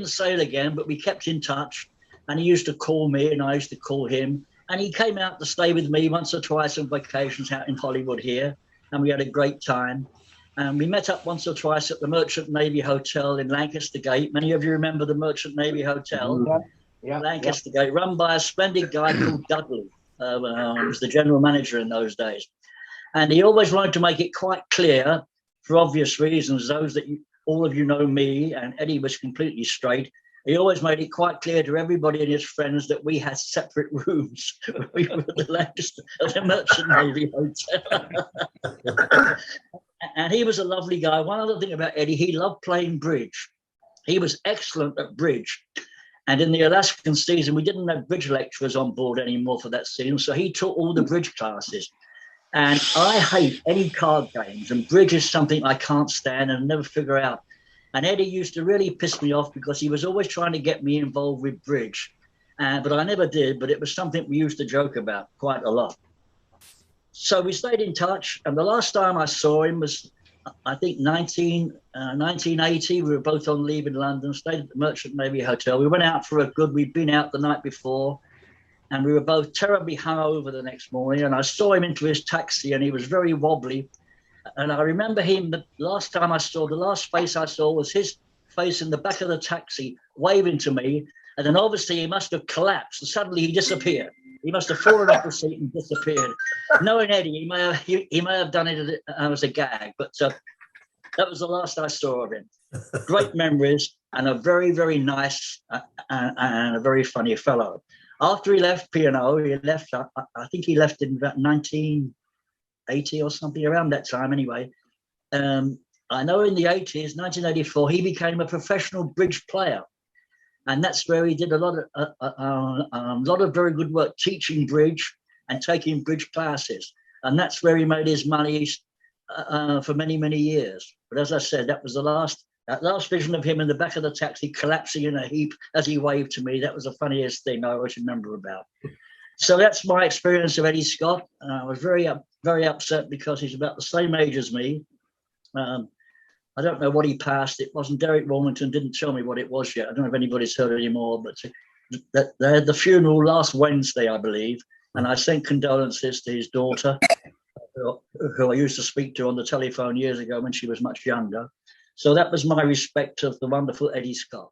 [SPEAKER 17] sail again, but we kept in touch. And he used to call me, and I used to call him. And he came out to stay with me once or twice on vacations out in Hollywood here, and we had a great time. And we met up once or twice at the Merchant Navy Hotel in Lancaster Gate. Many of you remember the Merchant Navy Hotel, Lancaster Gate, run by a splendid guy called Dudley. He was the general manager in those days. And he always wanted to make it quite clear, for obvious reasons, those that all of you know me, and Eddie was completely straight. He always made it quite clear to everybody and his friends that we had separate rooms. We were at the Merchant Navy Hotel. And he was a lovely guy. One other thing about Eddie, he loved playing bridge. He was excellent at bridge. And in the Alaskan season, we didn't have bridge lecturers on board anymore for that season. So he taught all the bridge classes. And I hate any card games. And bridge is something I can't stand and never figure out. And Eddie used to really piss me off because he was always trying to get me involved with bridge. But I never did, but it was something we used to joke about quite a lot. So we stayed in touch. And the last time I saw him was, I think, 1980. We were both on leave in London, stayed at the Merchant Navy Hotel. We went out for a good, we'd been out the night before, and we were both terribly hungover the next morning. And I saw him into his taxi, and he was very wobbly. And I remember him, the last face I saw was his face in the back of the taxi, waving to me. And then obviously he must have collapsed, and suddenly he disappeared. He must have fallen off the seat and disappeared. Knowing Eddie, he may have done it as a gag, but that was the last I saw of him. Great memories, and a very, very nice and a very funny fellow. After he left P&O, he left, I think he left in about 1980 or something, around that time anyway. I know in the 80s, 1984, he became a professional bridge player. And that's where he did a lot of very good work teaching bridge and taking bridge classes. And that's where he made his money for many, many years. But as I said, that was that last vision of him in the back of the taxi collapsing in a heap as he waved to me. That was the funniest thing I always remember about. So that's my experience of Eddie Scott. I was very upset because he's about the same age as me. I don't know what he passed. It wasn't Derek Wilmington, didn't tell me what it was yet. I don't know if anybody's heard any more, but they had the funeral last Wednesday, I believe. And I sent condolences to his daughter, who I used to speak to on the telephone years ago when she was much younger. So that was my respect of the wonderful Eddie Scott.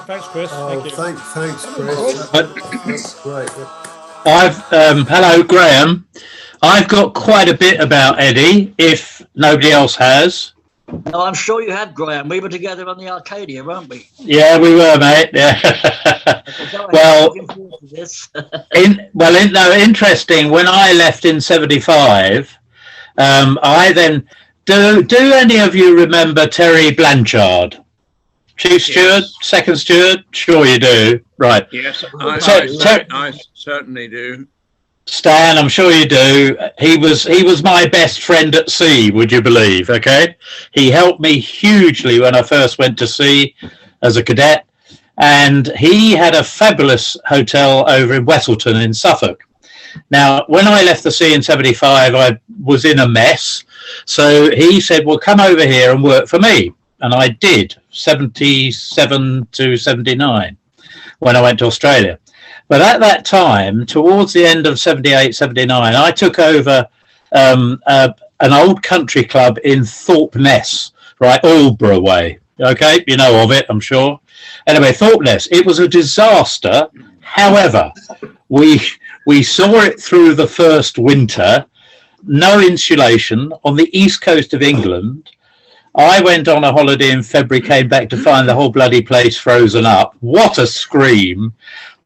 [SPEAKER 5] Thanks, Chris.
[SPEAKER 2] Oh,
[SPEAKER 5] Thank you.
[SPEAKER 2] thanks, Chris. That's great.
[SPEAKER 14] Hello, Graham. I've got quite a bit about Eddie, if nobody else has.
[SPEAKER 17] No, I'm sure you have, Graham. We were together on the Arcadia, weren't we?
[SPEAKER 14] Yeah, we were, mate. Yeah. Well, interesting. When I left in '75, I then do any of you remember Terry Blanchard? Chief Steward, Second Steward? Sure you do. Right.
[SPEAKER 15] Yes, I certainly do.
[SPEAKER 14] Stan, I'm sure you do. He was my best friend at sea, would you believe? Okay. He helped me hugely when I first went to sea as a cadet. And he had a fabulous hotel over in Westleton in Suffolk. Now, when I left the sea in '75, I was in a mess. So he said, well, come over here and work for me. And I did, 77 to 79, when I went to Australia. But at that time, towards the end of 78, 79, I took over an old country club in Thorpe Ness, right, Aldborough way. Okay, you know of it, I'm sure. Anyway, Thorpe Ness, it was a disaster. However, we saw it through the first winter, no insulation on the east coast of England. I went on a holiday in February, came back to find the whole bloody place frozen up. What a scream.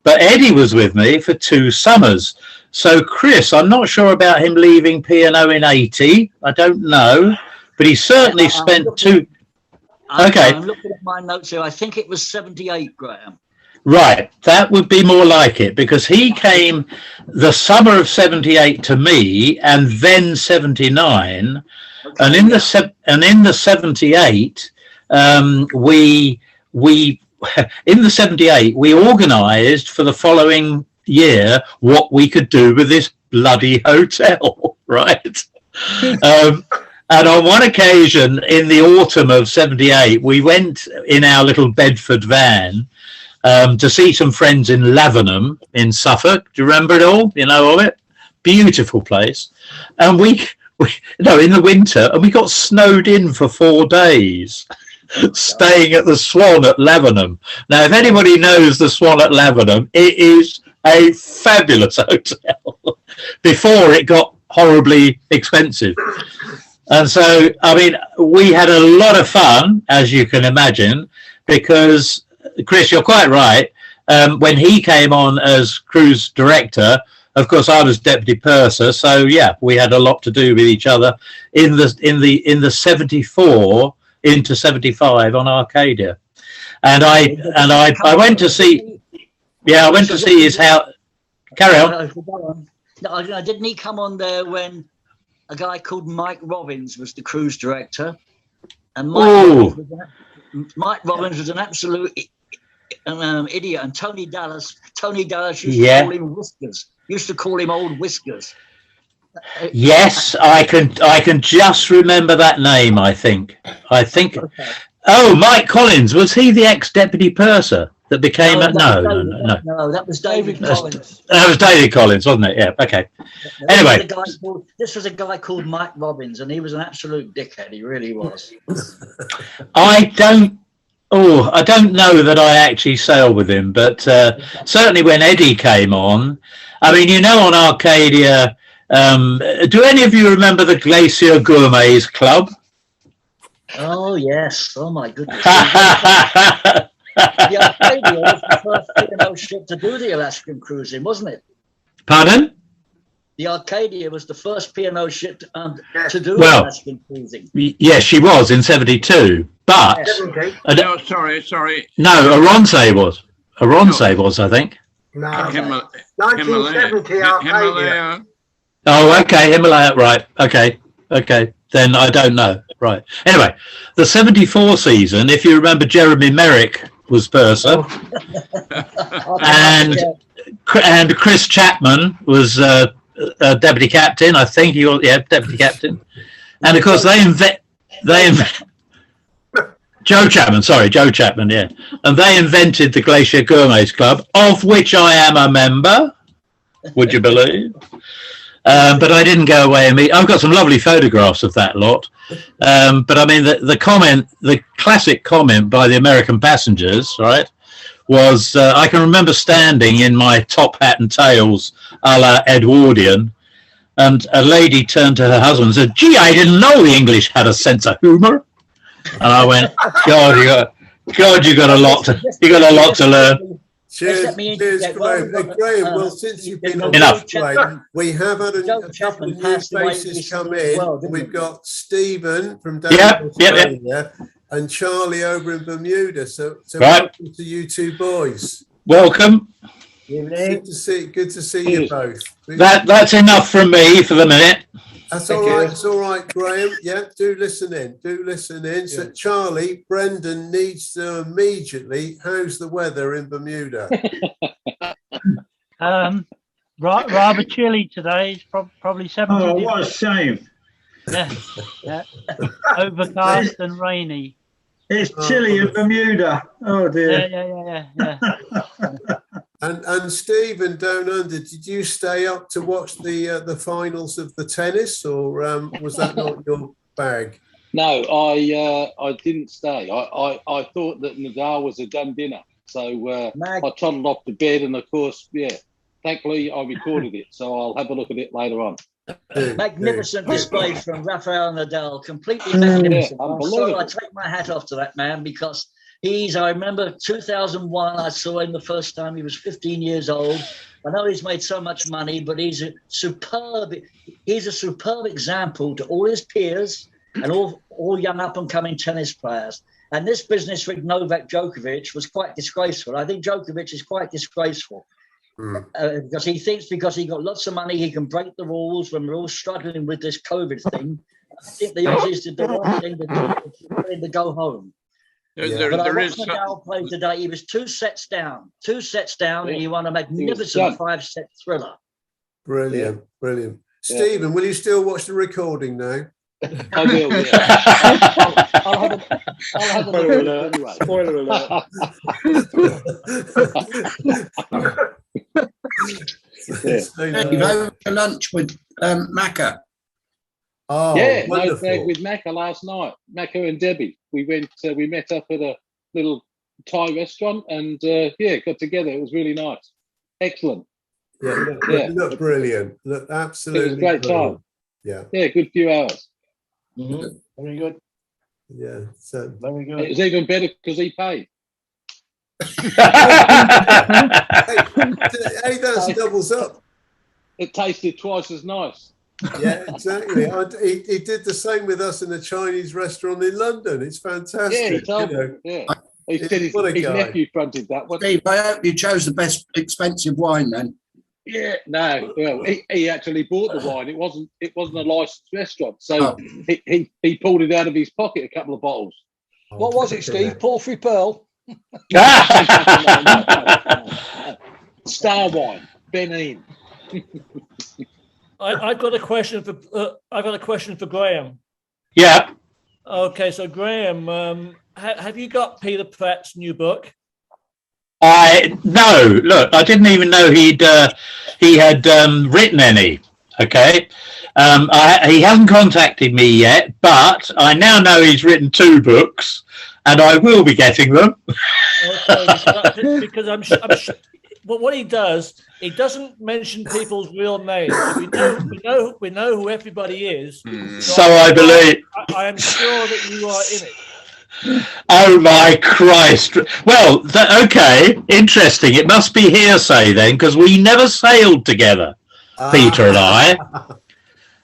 [SPEAKER 14] But Eddie was with me for 2 summers. So, Chris, I'm not sure about him leaving P&O in '80. I don't know. But he certainly spent 2... Okay.
[SPEAKER 17] I'm looking at my notes here. I think it was 78, Graham.
[SPEAKER 14] Right. That would be more like it, because he came the summer of 78 to me, and then 79... Okay, and in the 78, we organised for the following year what we could do with this bloody hotel, right? And on one occasion in the autumn of 78, we went in our little Bedford van to see some friends in Lavenham in Suffolk. Do you remember it all? You know of it? Beautiful place. And in the winter, and we got snowed in for 4 days, staying at the Swan at Lavenham. Now, if anybody knows the Swan at Lavenham, it is a fabulous hotel before it got horribly expensive. And so, I mean, we had a lot of fun, as you can imagine, because, Chris, you're quite right. When he came on as cruise director, of course, I was deputy purser, so yeah, we had a lot to do with each other in the 74 into 75 on Arcadia, and I went to see, I went to see his house. Carry on.
[SPEAKER 17] No, didn't he come on there when a guy called Mike Robbins was the cruise director, and Mike Robbins was an absolute idiot, and Tony Dallas used to call him Whiskers. Used to call him Old Whiskers.
[SPEAKER 14] Yes, I can just remember that name. I think. Okay. Oh, Mike Collins, was he the ex-deputy purser that became
[SPEAKER 17] No, that was David Collins.
[SPEAKER 14] That was David Collins, wasn't it? Yeah. Okay. Anyway,
[SPEAKER 17] this was a guy called Mike Robbins, and he was an absolute dickhead. He really was.
[SPEAKER 14] I don't know that I actually sailed with him, but certainly when Eddie came on, I mean, you know, on Arcadia, do any of you remember the Glacier Gourmets Club?
[SPEAKER 17] Oh, yes. Oh, my goodness. The Arcadia was the first P&O ship to do the Alaskan cruising, wasn't it?
[SPEAKER 14] Pardon?
[SPEAKER 17] The Arcadia was the first P&O ship to do Alaskan cruising.
[SPEAKER 14] Yes, she was in 72. But
[SPEAKER 15] no, sorry.
[SPEAKER 14] No, Aronsay was. Aronsay was, I think.
[SPEAKER 4] No, 1970 Arcadia.
[SPEAKER 14] Oh, okay, Himalaya. Right. Okay. Then I don't know. Right. Anyway, the 74 season, if you remember, Jeremy Merrick was purser, and Chris Chapman was deputy captain. I think he was, deputy captain. And of course, they Joe Chapman, sorry, Joe Chapman, yeah. And they invented the Glacier Gourmets Club, of which I am a member, would you believe? But I didn't go away and meet. I've got some lovely photographs of that lot. But I mean, the classic comment by the American passengers, right, was I can remember standing in my top hat and tails a la Edwardian, and a lady turned to her husband and said, "Gee, I didn't know the English had a sense of humour." And I went, "God, you got a lot to learn."
[SPEAKER 2] Cheers, Graeme. Graeme, well, since you've been on this way, we have had a couple of new faces come in. We've got Stephen from down in Australia and Charlie over in Bermuda. So welcome to you two boys.
[SPEAKER 14] Welcome.
[SPEAKER 2] Good to see you both.
[SPEAKER 14] That's enough from me for the minute.
[SPEAKER 2] That's all right. It's all right, Graeme. Yeah, do listen in. So, Charlie, Brendan needs to immediately. How's the weather in Bermuda?
[SPEAKER 18] Rather chilly today. It's probably 70
[SPEAKER 10] Oh, what a shame.
[SPEAKER 18] Yeah. Overcast and rainy.
[SPEAKER 10] It's chilly in Bermuda. Oh dear.
[SPEAKER 18] Yeah.
[SPEAKER 2] And Stephen down under, did you stay up to watch the finals of the tennis, or was that not your bag?
[SPEAKER 19] No, I didn't stay. I thought that Nadal was a done dinner, so I toddled off to bed, and of course, thankfully I recorded it, so I'll have a look at it later on.
[SPEAKER 17] Magnificent display from Rafael Nadal, completely magnificent. So I take my hat off to that man, because I remember 2001, I saw him the first time. He was 15 years old. I know he's made so much money, but he's a superb example to all his peers and all young up-and-coming tennis players. And this business with Novak Djokovic was quite disgraceful. I think Djokovic is quite disgraceful. Because he thinks because he got lots of money, he can break the rules when we're all struggling with this COVID thing. I think the Aussies did the right thing to go home. But I watched Nadal play today. He was 2 sets down, and he won a magnificent 5-set thriller.
[SPEAKER 2] Brilliant. Stephen, will you still watch the recording now?
[SPEAKER 19] I will, yeah. I'll have a look anyway.
[SPEAKER 12] Spoiler alert.
[SPEAKER 8] You've over to lunch with Macca.
[SPEAKER 2] Oh,
[SPEAKER 19] yeah,
[SPEAKER 2] wonderful.
[SPEAKER 19] I was with Macca last night. Macca and Debbie. We met up at a little Thai restaurant, and got together. It was really nice. Excellent.
[SPEAKER 2] Look brilliant. Look absolutely.
[SPEAKER 19] It was a great
[SPEAKER 2] brilliant.
[SPEAKER 19] time.
[SPEAKER 2] Yeah,
[SPEAKER 19] good few hours.
[SPEAKER 11] Very good.
[SPEAKER 2] Yeah, so
[SPEAKER 11] Very good.
[SPEAKER 19] It was even better because he paid.
[SPEAKER 2] Hey, that doubles up.
[SPEAKER 19] It tasted twice as nice.
[SPEAKER 2] Yeah, exactly. He did the same with us in a Chinese restaurant in London. It's fantastic.
[SPEAKER 19] Yeah, he told me. Yeah. He said his nephew fronted that one.
[SPEAKER 8] Steve, I hope you chose the best expensive wine then.
[SPEAKER 19] Yeah, no. Well, he actually bought the wine. It wasn't a licensed restaurant, so he pulled it out of his pocket, a couple of bottles.
[SPEAKER 16] What was it, Steve? Porphyry Pearl?
[SPEAKER 19] Star wine, Benin.
[SPEAKER 5] I've got a question for Graeme.
[SPEAKER 14] Yeah.
[SPEAKER 5] Okay, so Graeme, have you got Peter Pratt's new book?
[SPEAKER 14] No, look, I didn't even know he had written any. Okay, he hasn't contacted me yet, but I now know he's written 2 books, and I will be getting them.
[SPEAKER 5] Okay, because I'm sure. Well, what he does, he doesn't mention people's real names. We know who everybody is.
[SPEAKER 14] So I believe.
[SPEAKER 5] I am sure that you are in it.
[SPEAKER 14] Oh my Christ! Well, okay, interesting. It must be hearsay then, because we never sailed together, Peter and I.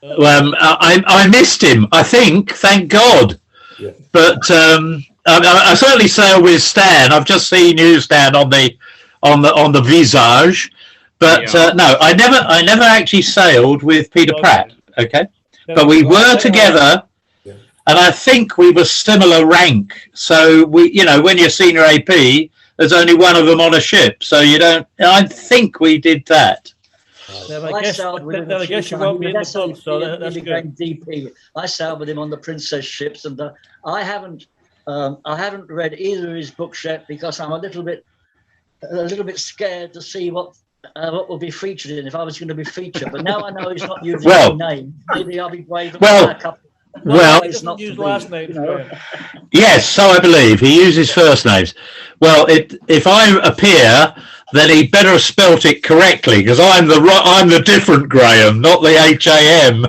[SPEAKER 14] I missed him. I think, thank God. Yeah. But I certainly sailed with Stan. I've just seen you, Stan, on the Visage. But no, I never actually sailed with Peter Pratt. Okay, but we were together. And I think we were similar rank. So we, when you're senior AP, there's only one of them on a ship. So you don't. I think we did that.
[SPEAKER 5] I guess you won't be in the book, so that's good.
[SPEAKER 17] DP. I sailed with him on the Princess ships, and I haven't. I haven't read either of his books yet because I'm a little bit scared to see what will be featured in if I was going to be featured. But now I know he's not using any name. Maybe I'll be brave and buy a couple.
[SPEAKER 5] Well, he doesn't use last names.
[SPEAKER 14] Yes, so I believe he uses first names. Well, if I appear, then he better have spelt it correctly because I'm the different Graeme, not the HAM.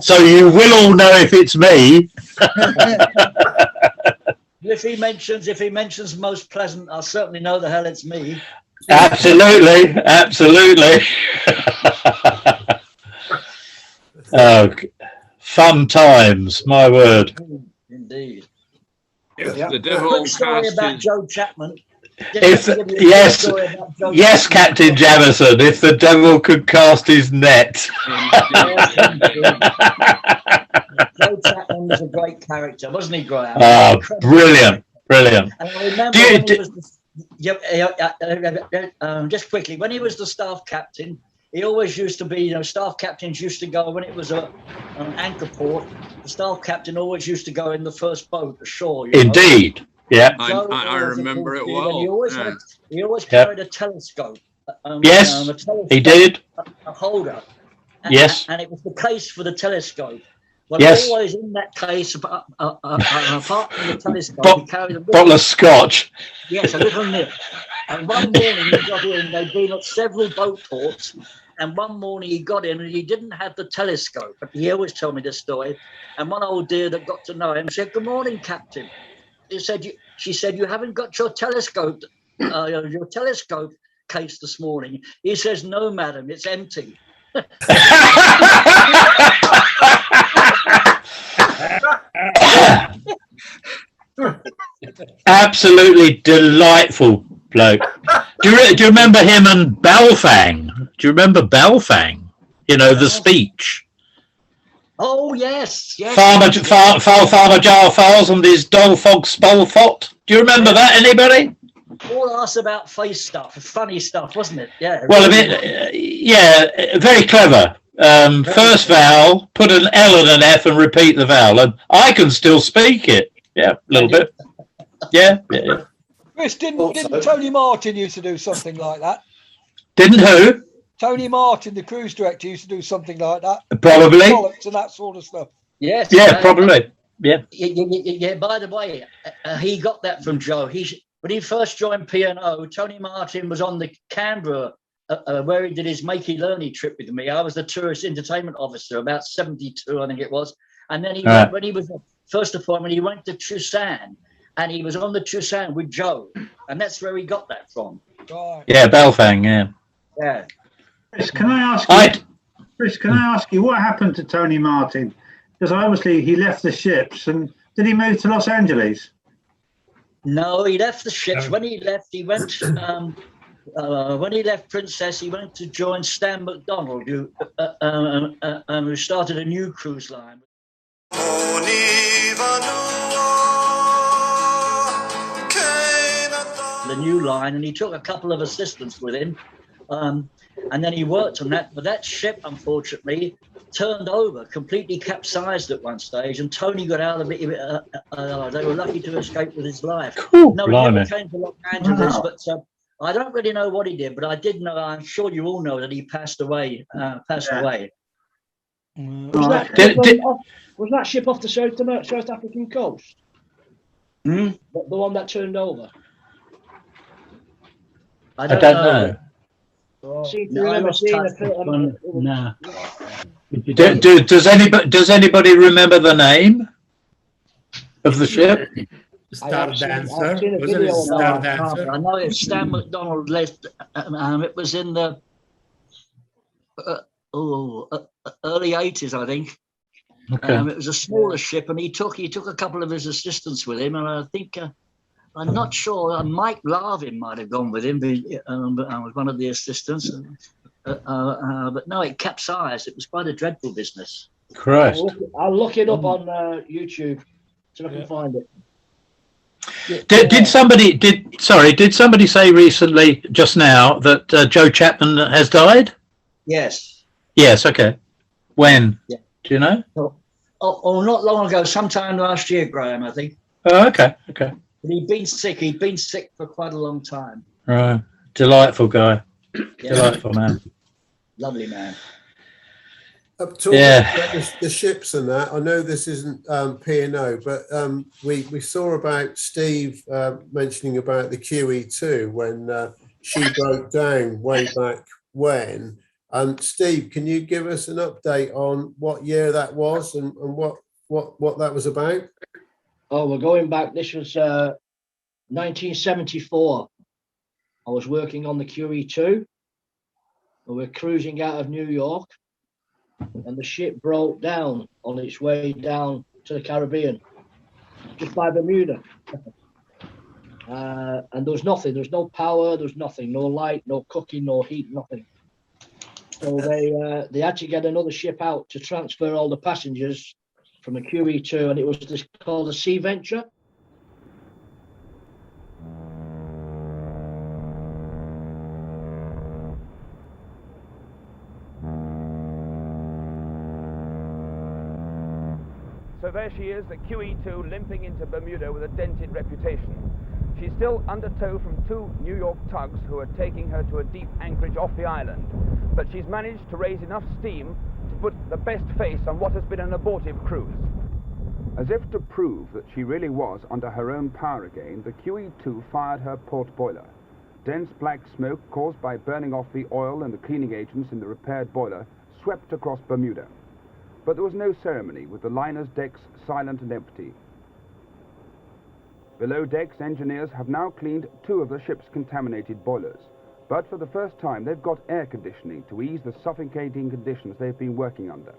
[SPEAKER 14] So you will all know if it's me.
[SPEAKER 17] If he mentions most pleasant, I'll certainly know the hell it's me.
[SPEAKER 14] Absolutely. Oh, fun times, my word.
[SPEAKER 17] Indeed.
[SPEAKER 15] If the devil
[SPEAKER 17] story
[SPEAKER 15] cast
[SPEAKER 17] about
[SPEAKER 15] his...
[SPEAKER 17] Joe Chapman.
[SPEAKER 14] Yes, Captain Jamison, if the devil could cast his net.
[SPEAKER 17] Joe Chapman was a great character, wasn't he, Graeme?
[SPEAKER 14] Ah, brilliant.
[SPEAKER 17] And I remember when he was just quickly, when he was the staff captain, he always used to be, staff captains used to go, when it was an anchor port, the staff captain always used to go in the first boat ashore.
[SPEAKER 14] Indeed. Yeah.
[SPEAKER 15] I remember it well.
[SPEAKER 17] He always carried a telescope.
[SPEAKER 14] Yes, he did.
[SPEAKER 17] A holder.
[SPEAKER 14] Yes.
[SPEAKER 17] And it was the case for the telescope. But
[SPEAKER 14] yes.
[SPEAKER 17] Always in that case, apart from the telescope, he carried a
[SPEAKER 14] bottle of scotch.
[SPEAKER 17] Yes, a little nip. And one morning he got in, they'd been at several boat ports, and one morning he got in and he didn't have the telescope. But he always told me this story. And one old dear that got to know him said, "Good morning, Captain." She said, "You haven't got your telescope case this morning." He says, "No, madam, it's empty."
[SPEAKER 14] Absolutely delightful bloke. Do you remember him and Balfang? Do you remember Balfang? The speech.
[SPEAKER 17] Oh yes.
[SPEAKER 14] Farmer Jar Files and his Dolfog Spolfot. Do you remember that? Anybody?
[SPEAKER 17] All us about face stuff, funny stuff, wasn't it? Yeah.
[SPEAKER 14] Well, very clever. First vowel, put an L and an F and repeat the vowel, and I can still speak it. Yeah, a little bit. Yeah.
[SPEAKER 16] Chris, didn't Tony Martin used to do something like that?
[SPEAKER 14] Didn't who?
[SPEAKER 16] Tony Martin, the cruise director, used to do something like that.
[SPEAKER 14] Probably.
[SPEAKER 16] Politics and that sort of stuff.
[SPEAKER 17] Yes.
[SPEAKER 14] Yeah, probably. Yeah.
[SPEAKER 17] Yeah. By the way, he got that from Joe. When he first joined P&O, Tony Martin was on the Canberra where he did his makey learning trip with me. I was the tourist entertainment officer, about 72, I think it was. And then when he was first appointment, he went to Chusan, and he was on the Chusan with Joe, and that's where he got that from.
[SPEAKER 16] Right.
[SPEAKER 14] Yeah, Balfang. Yeah.
[SPEAKER 17] Yeah.
[SPEAKER 10] Chris, can I ask you what happened to Tony Martin? Because obviously he left the ships, and did he move to Los Angeles?
[SPEAKER 17] No, he left the ships. When he left, he went. When he left Princess, he went to join Stan McDonald, who started a new cruise line. The new line, and he took a couple of assistants with him, and then he worked on that. But that ship, unfortunately, turned over, completely capsized at one stage, and Tony got out of it. They were lucky to escape with his life.
[SPEAKER 14] Cool.
[SPEAKER 17] No, he never came to Los Angeles, but I don't really know what he did. But I did know. I'm sure you all know that he passed away.
[SPEAKER 11] Was that ship off the South African coast?
[SPEAKER 17] Hmm?
[SPEAKER 11] The one that turned over?
[SPEAKER 17] I don't know.
[SPEAKER 14] Does anybody remember the name of the ship?
[SPEAKER 13] Star Dancer. Wasn't it Star Dancer?
[SPEAKER 17] I know it's Stan McDonald left. It was in the early 80s, I think.
[SPEAKER 14] Okay.
[SPEAKER 17] It was a smaller ship, and he took a couple of his assistants with him, and I think I'm not sure. Mike Larvin might have gone with him. I was one of the assistants, but no, it capsized. It was quite a dreadful business.
[SPEAKER 14] Christ!
[SPEAKER 11] I'll look it up on YouTube so I can find it.
[SPEAKER 14] Did somebody say recently, just now, that Joe Chapman has died?
[SPEAKER 17] Yes.
[SPEAKER 14] Yes. Okay. When?
[SPEAKER 17] Yeah.
[SPEAKER 14] Do you know?
[SPEAKER 17] Oh, not long ago. Sometime last year, Graeme, I think.
[SPEAKER 14] Oh, okay, okay.
[SPEAKER 17] But he'd been sick. He'd been sick for quite a long time.
[SPEAKER 14] Right. Delightful guy.
[SPEAKER 17] Yeah.
[SPEAKER 14] Delightful man.
[SPEAKER 17] Lovely man.
[SPEAKER 2] Talking about the ships and that, I know this isn't P&O, but we saw about Steve mentioning about the QE2 when she broke down way back when. Steve, can you give us an update on what year that was and what that was about?
[SPEAKER 11] Oh, we're going back. This was 1974. I was working on the QE2. We were cruising out of New York, and the ship broke down on its way down to the Caribbean, just by Bermuda. And there was nothing. There was no power. There was nothing. No light. No cooking. No heat. Nothing. So they had to get another ship out to transfer all the passengers from the QE2, and it was called the Sea Venture.
[SPEAKER 20] So there she is, the QE2, limping into Bermuda with a dented reputation. She's still under tow from 2 New York tugs who are taking her to a deep anchorage off the island. But she's managed to raise enough steam to put the best face on what has been an abortive cruise. As if to prove that she really was under her own power again, the QE2 fired her port boiler. Dense black smoke caused by burning off the oil and the cleaning agents in the repaired boiler swept across Bermuda. But there was no ceremony, with the liner's decks silent and empty. Below decks, engineers have now cleaned 2 of the ship's contaminated boilers. But for the first time, they've got air conditioning to ease the suffocating conditions they've been working under.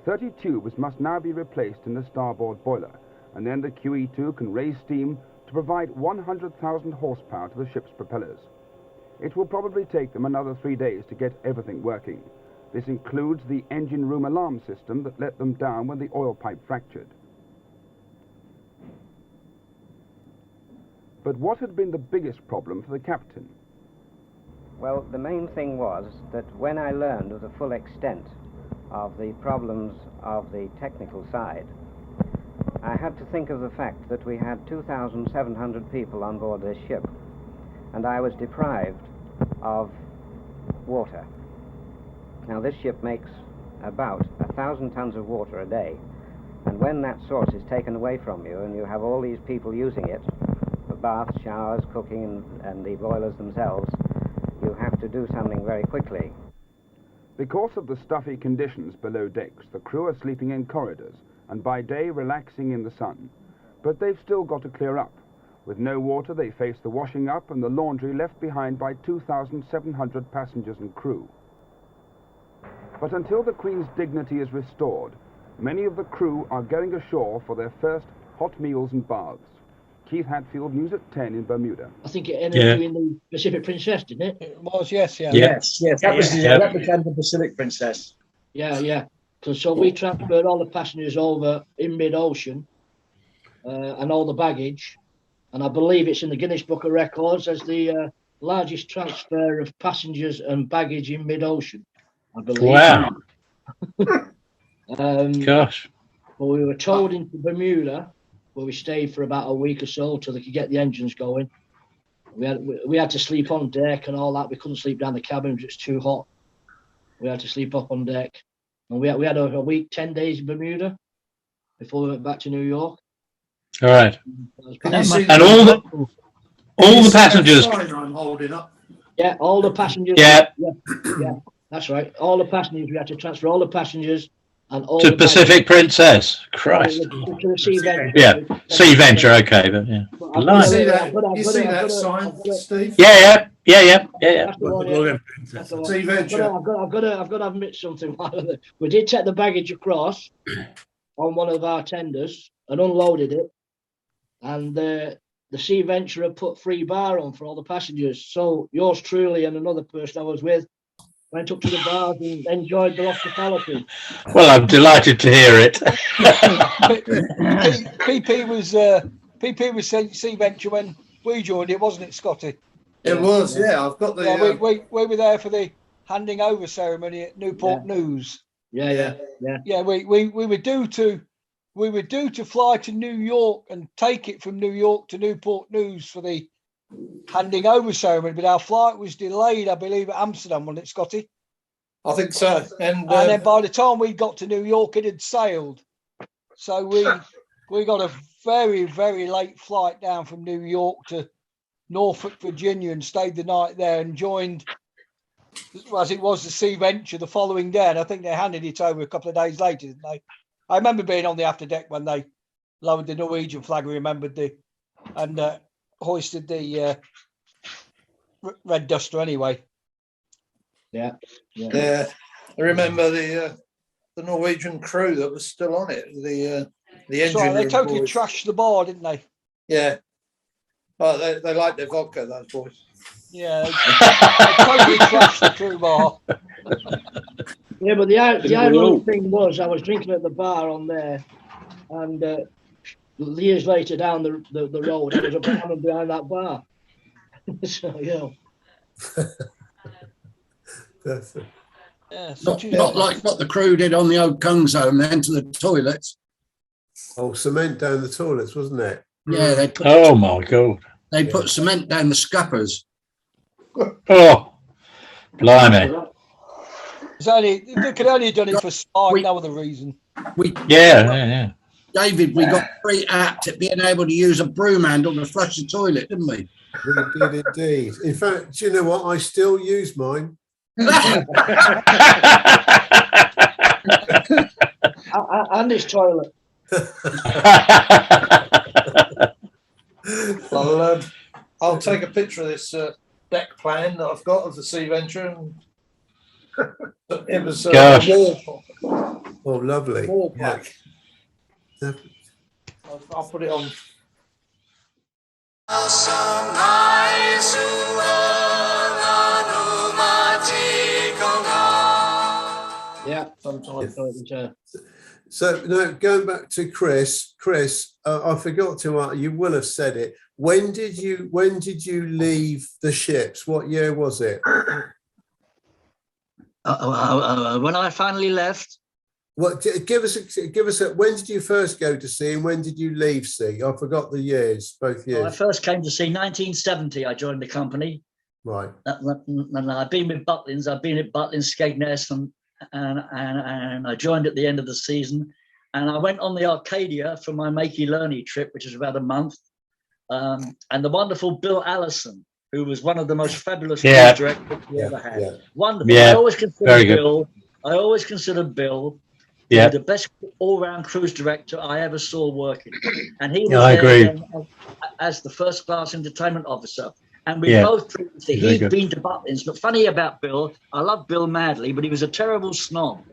[SPEAKER 20] 30 tubes must now be replaced in the starboard boiler, and then the QE2 can raise steam to provide 100,000 horsepower to the ship's propellers. It will probably take them another 3 days to get everything working. This includes the engine room alarm system that let them down when the oil pipe fractured. But what had been the biggest problem for the captain?
[SPEAKER 21] Well, the main thing was that when I learned of the full extent of the problems of the technical side, I had to think of the fact that we had 2,700 people on board this ship, and I was deprived of water. Now, this ship makes about 1,000 tons of water a day, and when that source is taken away from you and you have all these people using it for baths, showers, cooking, and the boilers themselves, you have to do something very quickly.
[SPEAKER 20] Because of the stuffy conditions below decks, the crew are sleeping in corridors and by day relaxing in the sun. But they've still got to clear up. With no water, they face the washing up and the laundry left behind by 2,700 passengers and crew. But until the Queen's dignity is restored, many of the crew are going ashore for their first hot meals and baths. Keith Hatfield, News at 10 in Bermuda.
[SPEAKER 11] I think it ended up doing the Pacific Princess, didn't it?
[SPEAKER 16] It was, yes, yeah.
[SPEAKER 17] Yes. That became the Pacific Princess.
[SPEAKER 11] Yeah. So we transferred all the passengers over in mid-ocean and all the baggage. And I believe it's in the Guinness Book of Records as the largest transfer of passengers and baggage in mid-ocean, I believe.
[SPEAKER 14] Wow.
[SPEAKER 11] Gosh. But we were towed into Bermuda, where we stayed for about a week or so till they could get the engines going. We had to sleep on deck and all that. We couldn't sleep down the cabin because it's too hot. We had to sleep up on deck. And we had a week, 10 days in Bermuda before we went back to New York.
[SPEAKER 14] All right.
[SPEAKER 11] And
[SPEAKER 14] all the passengers.
[SPEAKER 7] I'm holding up.
[SPEAKER 11] Yeah, all the passengers.
[SPEAKER 14] Yeah,
[SPEAKER 11] that's right. All the passengers, we had to transfer all the passengers and all
[SPEAKER 14] to
[SPEAKER 11] the
[SPEAKER 14] Pacific Princess. Christ.
[SPEAKER 11] to the Sea Venture.
[SPEAKER 14] Yeah, Sea Venture. Okay, but yeah.
[SPEAKER 7] You see that sign, Steve?
[SPEAKER 14] Yeah.
[SPEAKER 11] That's the one.
[SPEAKER 7] Sea Venture.
[SPEAKER 11] I've got to admit something. We did take the baggage across on one of our tenders and unloaded it, and the Sea Venture had put free bar on for all the passengers. So yours truly and another person I was with went up to the bars and enjoyed the hospitality.
[SPEAKER 14] Well, I'm delighted to hear it.
[SPEAKER 16] PP was Sea Venture when we joined it, wasn't it, Scotty?
[SPEAKER 7] It was, yeah. I've got the.
[SPEAKER 16] Yeah, we were there for the handing over ceremony at Newport News.
[SPEAKER 11] Yeah.
[SPEAKER 16] Yeah, we were due to we were due to fly to New York and take it from New York to Newport News for the handing over ceremony, but our flight was delayed, I believe, at Amsterdam, wasn't it, Scotty?
[SPEAKER 7] I think so. And
[SPEAKER 16] then by the time we got to New York, it had sailed. So we got a very, very late flight down from New York to Norfolk, Virginia, and stayed the night there and joined, as it was, the Sea Venture the following day. And I think they handed it over a couple of days later, didn't they? I remember being on the after deck when they lowered the Norwegian flag. We remembered and hoisted the red duster anyway.
[SPEAKER 11] Yeah.
[SPEAKER 7] I remember the Norwegian crew that was still on it. The engine
[SPEAKER 16] Sorry, they
[SPEAKER 7] room
[SPEAKER 16] totally
[SPEAKER 7] boys.
[SPEAKER 16] trashed the bar, didn't they?
[SPEAKER 7] Yeah. Well, they like their vodka, those boys.
[SPEAKER 16] Yeah, they totally trashed the crew bar.
[SPEAKER 11] Yeah, but the ironic thing was, I was drinking at the bar on there, and years later down the road, I was up behind that bar. So, you know.
[SPEAKER 16] Yeah,
[SPEAKER 8] not like what the crew did on the old Kung's Home, then to the toilets.
[SPEAKER 2] Oh, cement down the toilets, wasn't it?
[SPEAKER 8] Yeah, they put.
[SPEAKER 14] Oh my God!
[SPEAKER 8] They put cement down the scuppers.
[SPEAKER 14] Oh, blimey!
[SPEAKER 16] They could only have done it for spite, no other reason.
[SPEAKER 14] Yeah.
[SPEAKER 8] David, we got pretty apt at being able to use a broom handle to flush the toilet, didn't we?
[SPEAKER 2] We did indeed. In fact, do you know what? I still use mine.
[SPEAKER 11] And his toilet.
[SPEAKER 7] I'll take a picture of this deck plan that I've got of the Sea Venture. And it was a wall.
[SPEAKER 2] Oh, lovely.
[SPEAKER 7] Wall plaque. Yeah. I'll put it on.
[SPEAKER 11] Yeah, sometimes.
[SPEAKER 2] So no, going back to Chris, I forgot to ask. You will have said it. When did you leave the ships? What year was it?
[SPEAKER 17] When I finally left.
[SPEAKER 2] What? Give us a. When did you first go to sea, and when did you leave sea? I forgot the years, both years.
[SPEAKER 17] I first came to sea 1970. I joined the company.
[SPEAKER 2] Right.
[SPEAKER 17] And I've been with Butlins. I've been at Butlins, Skegness, and I joined at the end of the season. And I went on the Arcadia for my Makey Learning trip, which was about a month. And the wonderful Bill Allison, who was one of the most fabulous cruise directors we ever had.
[SPEAKER 2] Yeah.
[SPEAKER 17] Wonderful.
[SPEAKER 14] Yeah.
[SPEAKER 17] I always considered Bill the best all-round cruise director I ever saw working. And he was
[SPEAKER 14] I agree.
[SPEAKER 17] As the first class entertainment officer. And we both previously, he'd been to Butlins. But funny about Bill, I love Bill madly, but he was a terrible snob.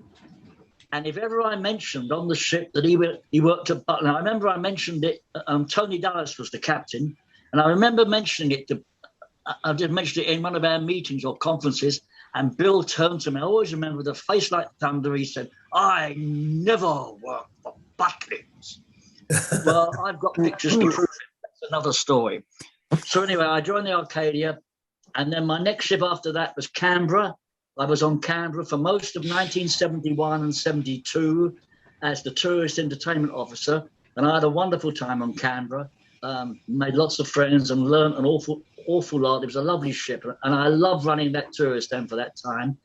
[SPEAKER 17] And if ever I mentioned on the ship that he worked at Butlins, I remember I mentioned it, Tony Dallas was the captain, and I remember mentioning it I did mention it in one of our meetings or conferences, and Bill turned to me, I always remember, with a face like thunder, he said, "I never worked for Butlins." Well, I've got pictures to prove it. That's another story. So anyway, I joined the Arcadia, and then my next ship after that was Canberra. I was on Canberra for most of 1971 and 72 as the tourist entertainment officer, and I had a wonderful time on Canberra. Made lots of friends and learned an awful lot. It was a lovely ship, and I loved running that tourist end for that time.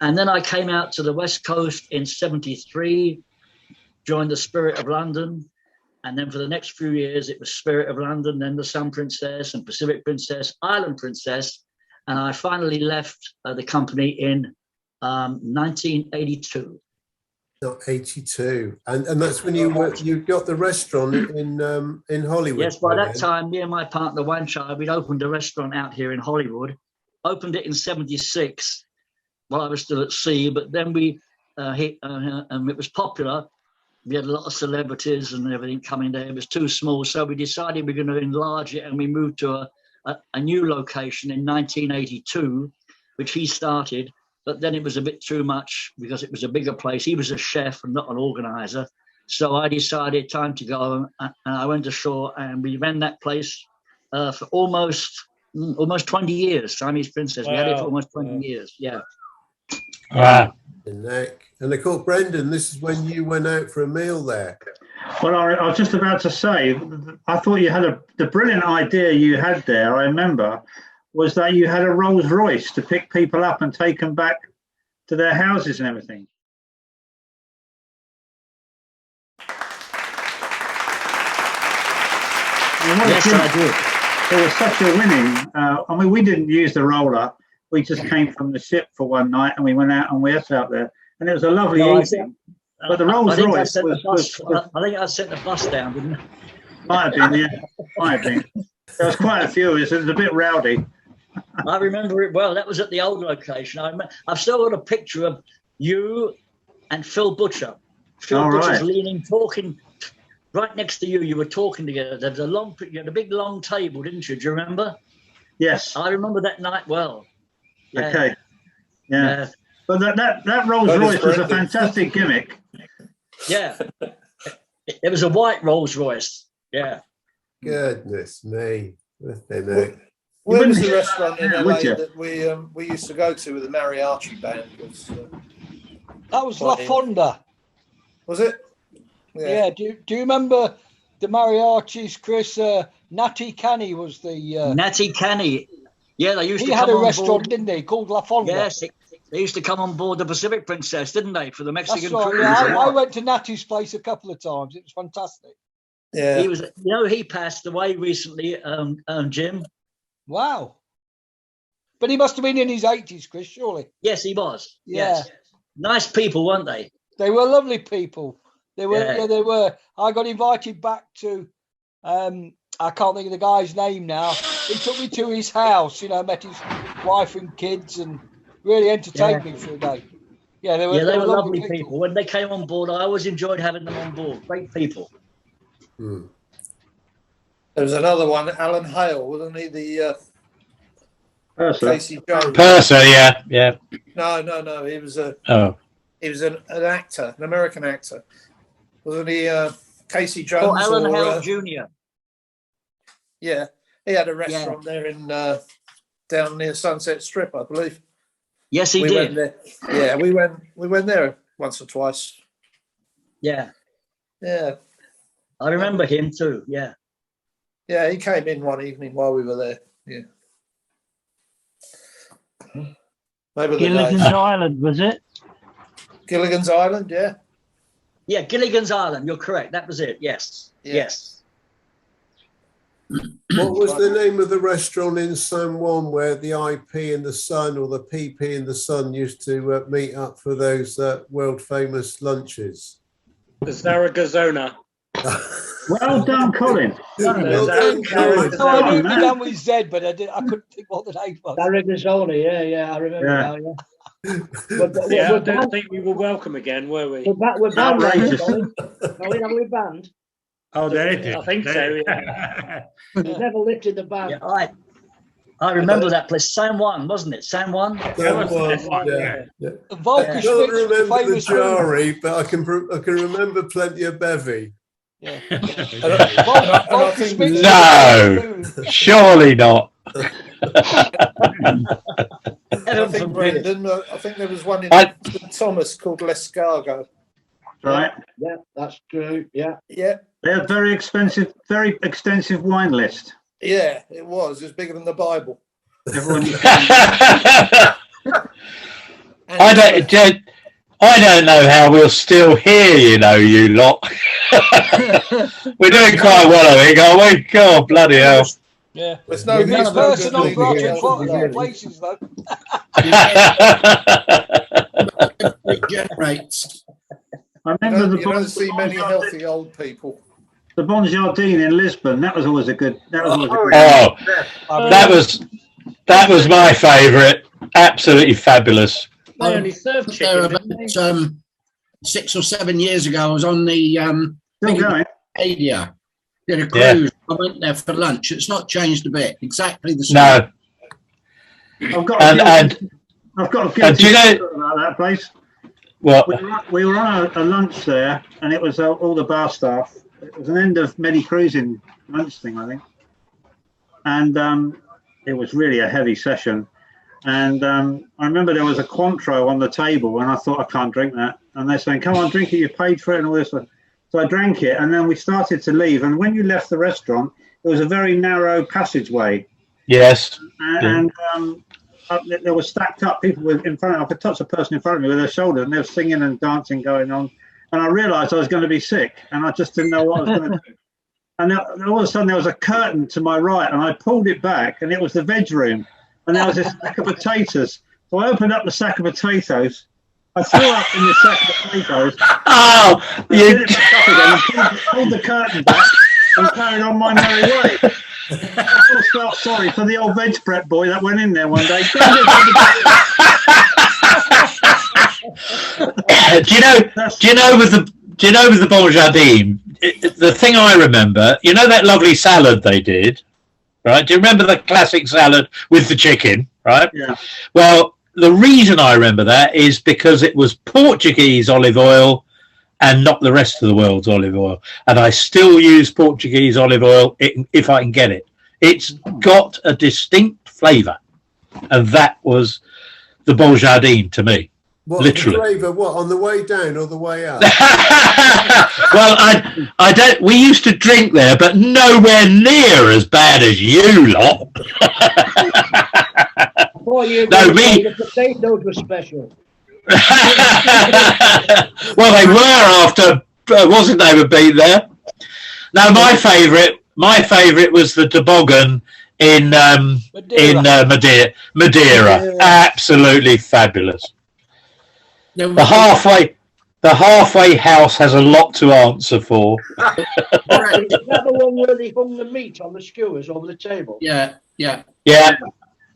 [SPEAKER 17] And then I came out to the West Coast in 73, joined the Spirit of London. And then for the next few years, it was Spirit of London, then the Sun Princess and Pacific Princess, Island Princess. And I finally left the company in 1982.
[SPEAKER 2] 82, and that's when you got the restaurant in Hollywood.
[SPEAKER 17] Yes, by that time, me and my partner Wanchai, we'd opened a restaurant out here in Hollywood. Opened it in 76 while I was still at sea, but then and it was popular. We had a lot of celebrities and everything coming there. It was too small, so we decided we're going to enlarge it, and we moved to a new location in 1982, which he started. But then it was a bit too much because it was a bigger place. He was a chef and not an organizer. So I decided time to go, and I went ashore, and we ran that place for almost 20 years. Siamese Princess. We had it for almost 20 years. Yeah.
[SPEAKER 2] And of course, Brendan, this is when you went out for a meal there.
[SPEAKER 10] Well, I was just about to say, I thought you had the brilliant idea you had there, I remember, was that you had a Rolls Royce to pick people up and take them back to their houses and everything.
[SPEAKER 17] Yes, I did.
[SPEAKER 10] It was such a winning. I mean, we didn't use the roller. We just came from the ship for one night and we went out and we ate out there. And it was a lovely evening. But the Rolls Royce was.
[SPEAKER 17] I think I sent the bus down, didn't I?
[SPEAKER 10] Might have been, yeah. Might have been. There was quite a few. It was a bit rowdy.
[SPEAKER 17] I remember it well. That was at the old location. I've still got a picture of you and Phil Butcher. Phil Butcher's leaning, talking right next to you. You were talking together. There was you had a big long table, didn't you? Do you remember?
[SPEAKER 10] Yes.
[SPEAKER 17] I remember that night well. Yeah.
[SPEAKER 10] Okay. Yeah. But that Rolls Royce was a fantastic gimmick.
[SPEAKER 17] Yeah. It was a white Rolls Royce. Yeah.
[SPEAKER 2] Goodness me.
[SPEAKER 7] Where was the restaurant in LA that we used to go to with the mariachi band?
[SPEAKER 16] That was La Fonda.
[SPEAKER 7] Was it?
[SPEAKER 16] Yeah. Do you remember the mariachis, Chris? Natty Canny was the
[SPEAKER 17] Natty Canny. Yeah, they used to
[SPEAKER 16] he
[SPEAKER 17] come
[SPEAKER 16] had a
[SPEAKER 17] on
[SPEAKER 16] restaurant,
[SPEAKER 17] board.
[SPEAKER 16] didn't he? Called La Fonda.
[SPEAKER 17] Yes, they used to come on board the Pacific Princess, didn't they, for the Mexican
[SPEAKER 16] That's right.
[SPEAKER 17] cruise?
[SPEAKER 16] Yeah, I went to Natty's place a couple of times. It was fantastic.
[SPEAKER 7] Yeah.
[SPEAKER 17] He was. You know, he passed away recently. Jim.
[SPEAKER 16] Wow. But he must have been in his 80s, Chris, surely.
[SPEAKER 17] Yes, he was.
[SPEAKER 16] Yeah.
[SPEAKER 17] Yes. Nice people, weren't they?
[SPEAKER 16] They were lovely people. They were.
[SPEAKER 17] Yeah.
[SPEAKER 16] Yeah, they were. I got invited back to. I can't think of the guy's name now. He took me to his house. You know, met his wife and kids, and really entertained me for a day. Yeah, they were.
[SPEAKER 17] They were lovely people. When they came on board, I always enjoyed having them on board. Great people.
[SPEAKER 7] There was another one, Alan Hale, wasn't he? The Casey Jones.
[SPEAKER 14] Purser, yeah.
[SPEAKER 7] No. He was He was an actor, an American actor, wasn't he? Casey Jones.
[SPEAKER 17] Oh, Alan Hale Jr.
[SPEAKER 7] Yeah, he had a restaurant there in down near Sunset Strip, I believe.
[SPEAKER 17] Yes, he
[SPEAKER 7] Went
[SPEAKER 17] did.
[SPEAKER 7] there. Yeah, we went there once or twice.
[SPEAKER 17] Yeah.
[SPEAKER 7] Yeah.
[SPEAKER 17] I remember him too. Yeah.
[SPEAKER 7] Yeah, he came in one evening while we were there. Yeah.
[SPEAKER 18] Gilligan's Island, was it?
[SPEAKER 7] Gilligan's Island, yeah.
[SPEAKER 17] Yeah, Gilligan's Island. You're correct. That was it. Yes. Yes.
[SPEAKER 2] What was the name of the restaurant in San Juan where the IP and the Sun, or the PP and the Sun, used to meet up for those world famous lunches?
[SPEAKER 12] The Zaragazona.
[SPEAKER 10] Well done, Colin.
[SPEAKER 2] Well done, Colin.
[SPEAKER 16] So I knew it began with Z, but I couldn't think what the name was.
[SPEAKER 11] Zaragazona, yeah, I remember now, yeah.
[SPEAKER 12] I don't think we were welcome again, were we?
[SPEAKER 11] We're banned. Colin, are we banned?
[SPEAKER 13] Oh, they did.
[SPEAKER 12] I think so, yeah.
[SPEAKER 11] We've never lifted the ban.
[SPEAKER 17] Yeah, I remember that place. San Juan, wasn't it? San Juan?
[SPEAKER 2] San Juan, yeah. I
[SPEAKER 16] Volker
[SPEAKER 2] can't
[SPEAKER 16] Schmidt's
[SPEAKER 2] remember the
[SPEAKER 16] famous
[SPEAKER 2] Jari, but I can remember plenty of bevy.
[SPEAKER 16] Yeah.
[SPEAKER 14] No, surely not.
[SPEAKER 7] I think, Brendan, I think there was one in St Thomas called L'Escargot.
[SPEAKER 10] Right.
[SPEAKER 11] Yeah, that's true. Yeah.
[SPEAKER 7] Yeah.
[SPEAKER 10] They had very extensive wine list.
[SPEAKER 7] Yeah, it was. It was bigger than the Bible.
[SPEAKER 10] Everyone.
[SPEAKER 14] I don't know how we'll still hear, you lot. We're doing quite well, I think, aren't we? God, bloody hell.
[SPEAKER 16] Yeah.
[SPEAKER 7] There's no
[SPEAKER 16] personal places, though.
[SPEAKER 7] Regenerates.
[SPEAKER 10] I remember
[SPEAKER 7] you don't see many healthy old people.
[SPEAKER 10] The Bon Jardin in Lisbon. That was always a good.
[SPEAKER 14] That was my favourite. Absolutely fabulous.
[SPEAKER 11] They only serve chicken.
[SPEAKER 8] About 6 or 7 years ago, I was on the Adia. Did a cruise. I went there for lunch. It's not changed a bit. Exactly the same.
[SPEAKER 14] No.
[SPEAKER 10] I've got a guilty story about that place.
[SPEAKER 14] What?
[SPEAKER 10] We were on a lunch there, and it was all the bar staff. It was an end of Medi Cruising lunch thing, I think. And it was really a heavy session. And I remember there was a Cointreau on the table, and I thought, I can't drink that. And they're saying, come on, drink it, you paid for it, and all this. So I drank it, and then we started to leave. And when you left the restaurant, it was a very narrow passageway.
[SPEAKER 14] Yes.
[SPEAKER 10] And there were stacked up people in front of me. I could touch a person in front of me with their shoulder, and they were singing and dancing going on. And I realised I was going to be sick, and I just didn't know what I was going to do. And then all of a sudden, there was a curtain to my right, and I pulled it back, and it was the veg room. And there was this sack of potatoes. So I opened up the sack of potatoes. I threw up in the sack of potatoes.
[SPEAKER 14] Oh,
[SPEAKER 10] you did it back up again and pulled the curtain back and carried on my merry way. I always felt sorry for the old veg prep boy that went in there one day.
[SPEAKER 14] Do you know with the Bon Jardin, the thing I remember, you know that lovely salad they did, right? Do you remember the classic salad with the chicken, right?
[SPEAKER 10] Yeah.
[SPEAKER 14] Well, the reason I remember that is because it was Portuguese olive oil and not the rest of the world's olive oil. And I still use Portuguese olive oil if I can get it. It's got a distinct flavour. And that was the Bon Jardin to me.
[SPEAKER 2] What,
[SPEAKER 14] literally.
[SPEAKER 2] The flavour, what, on the way down or the way up?
[SPEAKER 14] Well, I don't. We used to drink there, but nowhere near as bad as you lot.
[SPEAKER 11] The potatoes were special.
[SPEAKER 14] Well, they were after, wasn't they? Would be there. No, my favourite was the toboggan in Madeira. Absolutely fabulous. The halfway house has a lot to answer for.
[SPEAKER 11] Is that the one where they hung the meat on the skewers over the table?
[SPEAKER 8] Yeah.
[SPEAKER 14] Yeah.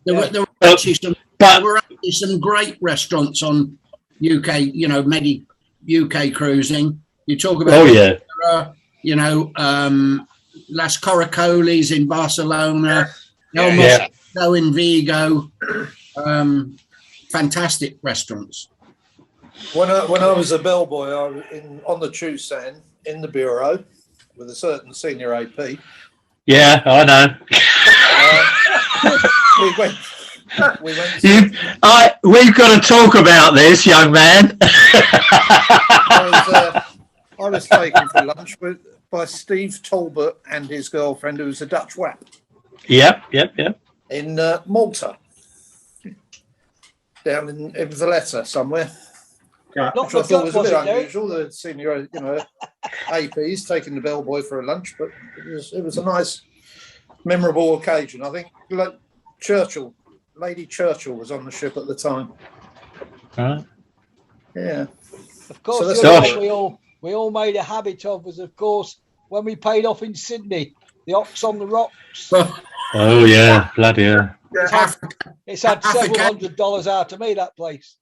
[SPEAKER 8] There were actually some great restaurants on UK, many UK cruising. You talk about Las Caracoles in Barcelona, El Mosquito in Vigo. Fantastic restaurants.
[SPEAKER 7] When I was a bellboy, I was on the tube stand in the bureau with a certain senior AP.
[SPEAKER 14] Yeah, I know. We've got to talk about this, young man.
[SPEAKER 7] I was taken for lunch by Steve Talbot and his girlfriend, who was a Dutch wap.
[SPEAKER 14] Yep.
[SPEAKER 7] In Malta, down in Valletta somewhere.
[SPEAKER 10] Yeah.
[SPEAKER 7] Which I thought was a bit unusual. The senior, AP's taking the bellboy for a lunch, but it was a nice, memorable occasion. I think Lady Churchill was on the ship at the time.
[SPEAKER 14] Right.
[SPEAKER 7] Yeah.
[SPEAKER 16] Of course, we all made a habit of was, of course, when we paid off in Sydney, the Ox on the Rocks.
[SPEAKER 14] Oh yeah, bloody hell.
[SPEAKER 16] It's had several $100 out of me, that place.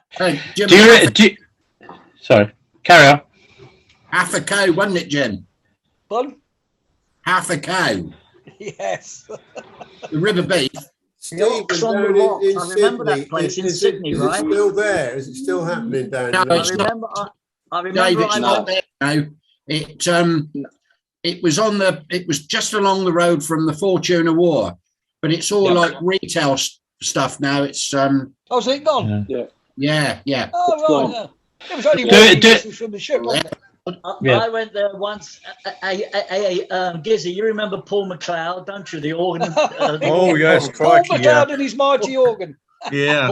[SPEAKER 8] Hey, Jim,
[SPEAKER 14] sorry, carry on.
[SPEAKER 8] Half a cow, wasn't it, Jim?
[SPEAKER 16] Fun?
[SPEAKER 8] Half a cow.
[SPEAKER 16] Yes.
[SPEAKER 8] The river beef.
[SPEAKER 2] Steve,
[SPEAKER 17] I remember that place in Sydney, right?
[SPEAKER 2] Is it still there? Is it still happening down there?
[SPEAKER 8] No, it's not.
[SPEAKER 17] I remember.
[SPEAKER 8] Dave, it's not there now. It was just along the road from the Fortuna War, but it's all like retail stuff now. It's
[SPEAKER 16] Oh, is it gone?
[SPEAKER 8] Yeah.
[SPEAKER 16] Oh, right. It was only one distance from the ship, wasn't it?
[SPEAKER 17] I went there once. Gizzy, you remember Paul McLeod, don't you? The organ.
[SPEAKER 3] Oh yes,
[SPEAKER 16] Paul McLeod and his mighty organ.
[SPEAKER 3] Yeah.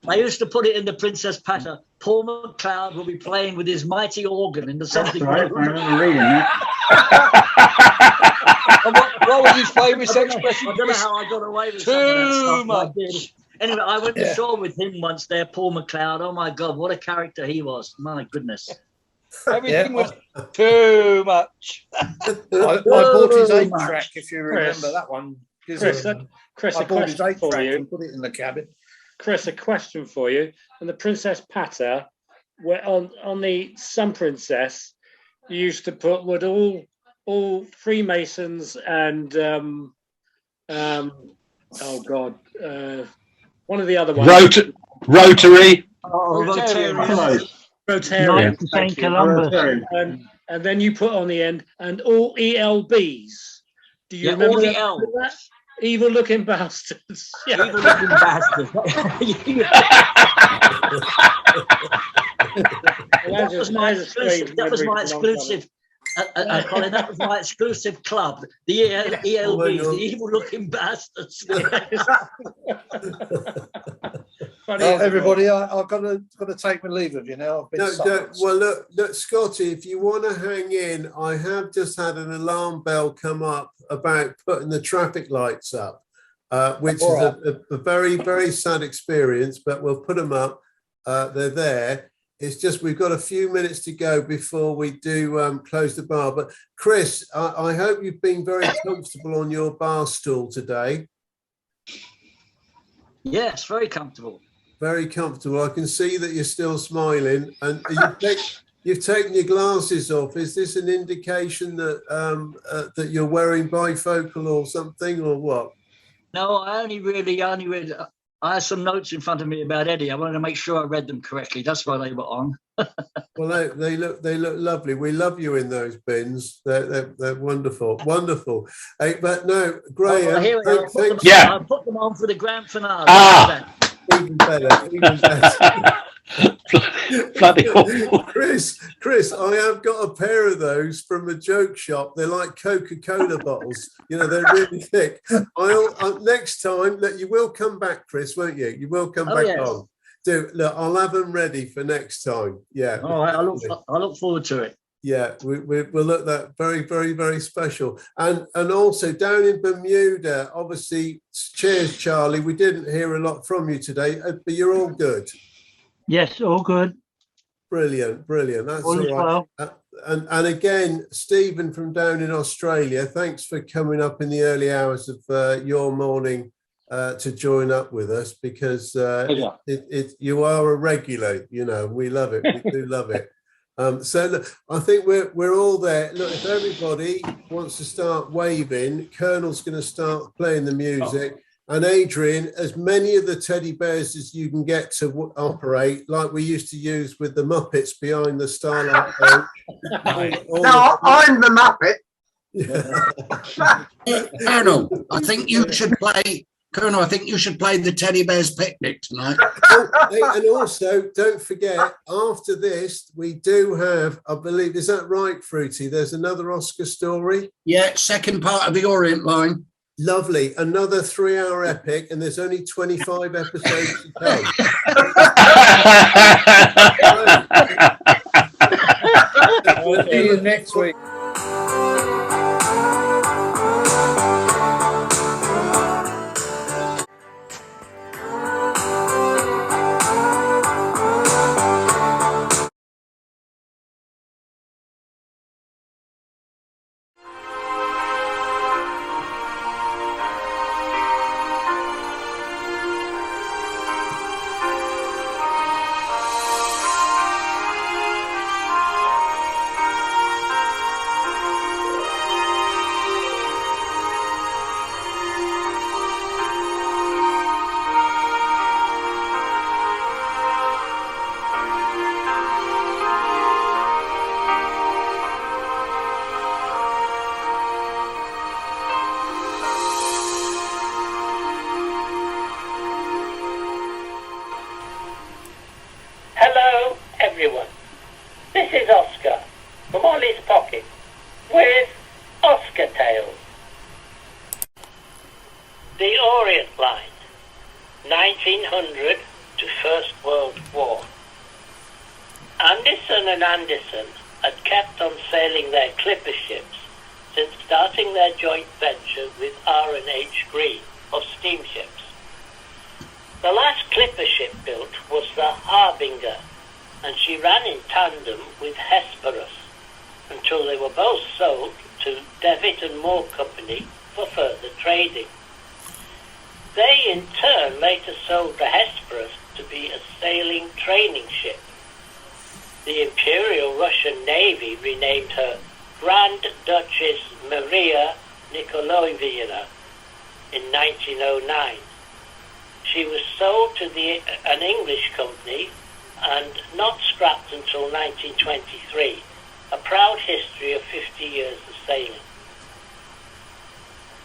[SPEAKER 17] I used to put it in the Princess Patter. Paul McLeod will be playing with his mighty organ in the something.
[SPEAKER 10] Right, I remember reading that.
[SPEAKER 16] What was his famous expression?
[SPEAKER 17] I don't know how I got away with
[SPEAKER 16] too much.
[SPEAKER 17] Anyway, I went to shore with him once there, Paul McLeod. Oh my God, what a character he was. My goodness.
[SPEAKER 16] Everything was too much.
[SPEAKER 7] I bought his 8-track, if you remember that one.
[SPEAKER 12] Chris,
[SPEAKER 7] I bought his 8-track and put it in the cabin.
[SPEAKER 12] Chris, a question for you. On the Princess Patter, where on the Sun Princess, you used to put all Freemasons and one of the other ones.
[SPEAKER 14] Rotary.
[SPEAKER 12] Rotarian.
[SPEAKER 18] St. Columbus.
[SPEAKER 12] And then you put on the end and all ELBs. Do you remember
[SPEAKER 17] all the
[SPEAKER 12] that? Evil looking bastards. Yeah.
[SPEAKER 17] Evil looking bastards. That was my exclusive. Colin, that was my exclusive club, the ELBs, the evil looking bastards.
[SPEAKER 7] Everybody, I've got to take my leave of you now. I've been
[SPEAKER 2] well, look, Scotty, if you want to hang in, I have just had an alarm bell come up about putting the traffic lights up, which is a very, very sad experience, but we'll put them up. They're there. It's just we've got a few minutes to go before we do close the bar. But Chris, I hope you've been very comfortable on your bar stool today.
[SPEAKER 17] Yes, very comfortable.
[SPEAKER 2] Very comfortable. I can see that you're still smiling, and you've taken your glasses off. Is this an indication that that you're wearing bifocal or something, or what?
[SPEAKER 17] No, I only read. I had some notes in front of me about Eddie. I wanted to make sure I read them correctly. That's why they were on.
[SPEAKER 2] Well, they look lovely. We love you in those bins. They're wonderful, wonderful. Hey, but no, Graeme.
[SPEAKER 17] I'll put them on for the grand finale.
[SPEAKER 2] Even better. Even better. Chris, I have got a pair of those from a joke shop. They're like Coca-Cola bottles. You know, they're really thick. Next time, look, you will come back, Chris, won't you? You will come back on. Look, I'll have them ready for next time. Yeah.
[SPEAKER 17] All right. I look forward to it.
[SPEAKER 2] Yeah, we'll look that very, very, very special. And also down in Bermuda, obviously, cheers, Charlie. We didn't hear a lot from you today, but you're all good.
[SPEAKER 18] Yes, all good.
[SPEAKER 2] Brilliant. That's
[SPEAKER 18] all right.
[SPEAKER 2] Well. And again, Stephen from down in Australia, thanks for coming up in the early hours of your morning to join up with us, because you are a regular. You know, we love it. We do love it. So look, I think we're all there. Look, if everybody wants to start waving, Colonel's going to start playing the music. And Adrian, as many of the teddy bears as you can get to operate, like we used to use with the Muppets behind the Starlight Coach.
[SPEAKER 4] No, I'm the Muppet.
[SPEAKER 8] Colonel, I think you should play. Colonel, I think you should play the Teddy Bears Picnic tonight.
[SPEAKER 2] And also, don't forget, after this, we do have, I believe, is that right, Fruity? There's another Oscar story?
[SPEAKER 8] Yeah, second part of the Orient Line.
[SPEAKER 2] Lovely. Another 3-hour epic, and there's only 25 episodes to come.
[SPEAKER 7] We'll see you next week.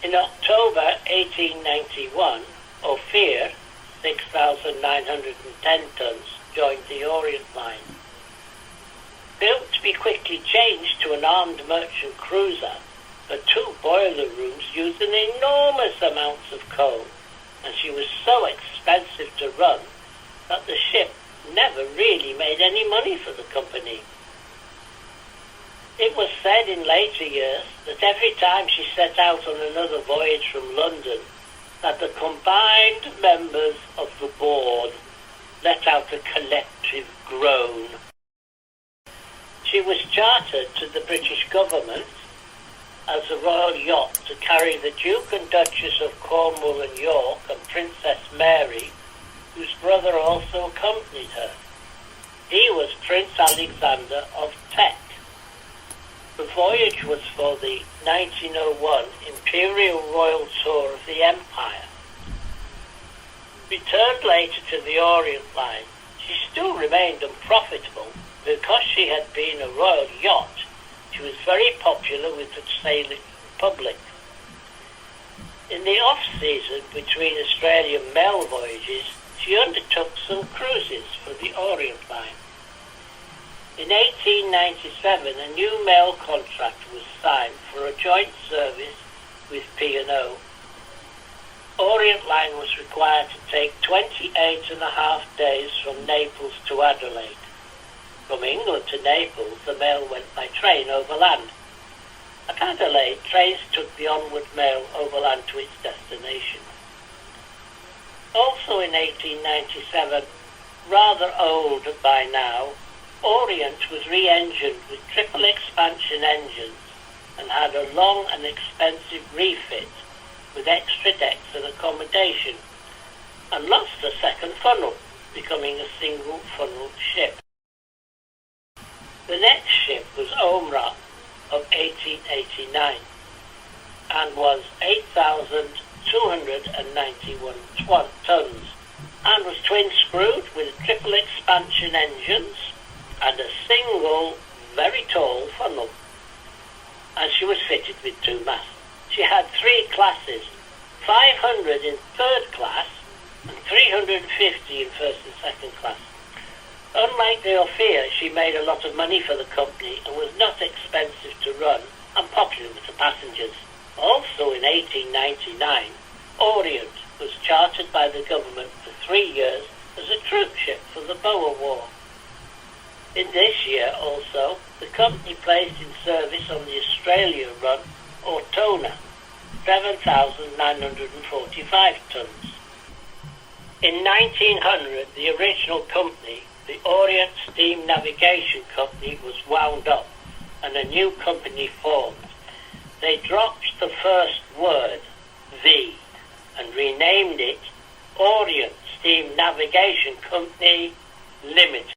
[SPEAKER 1] In October 1891, Ophir, 6,910 tons, joined the Orient Line. Built to be quickly changed to an armed merchant cruiser, the 2 boiler rooms used an enormous amounts of coal, and she was so expensive to run that the ship never really made any money for the company. It was said in later years that every time she set out on another voyage from London, that the combined members of the board let out a collective groan. She was chartered to the British government as a royal yacht to carry the Duke and Duchess of Cornwall and York and Princess Mary, whose brother also accompanied her. He was Prince Alexander of Teck. The voyage was for the 1901 Imperial Royal Tour of the Empire. Returned later to the Orient Line, she still remained unprofitable because she had been a royal yacht. She was very popular with the sailing public. In the off-season between Australian mail voyages, she undertook some cruises for the Orient Line. In 1897, a new mail contract was signed for a joint service with P&O. Orient Line was required to take 28.5 days from Naples to Adelaide. From England to Naples, the mail went by train overland. At Adelaide, trains took the onward mail overland to its destination. Also in 1897, rather old by now, Orient was re-engined with triple expansion engines and had a long and expensive refit with extra decks and accommodation, and lost a second funnel, becoming a single funnel ship. The next ship was Omra of 1889 and was 8,291 tons and was twin-screwed with triple expansion engines and a single, very tall funnel. And she was fitted with 2 masts. She had 3 classes, 500 in 3rd class and 350 in 1st and 2nd class. Unlike the Ophir, she made a lot of money for the company and was not expensive to run and popular with the passengers. Also in 1899, Orient was chartered by the government for 3 years as a troop ship for the Boer War. In this year also, the company placed in service on the Australia run Ortona, 7,945 tons. In 1900, the original company, the Orient Steam Navigation Company, was wound up and a new company formed. They dropped the first word, V, and renamed it Orient Steam Navigation Company Limited.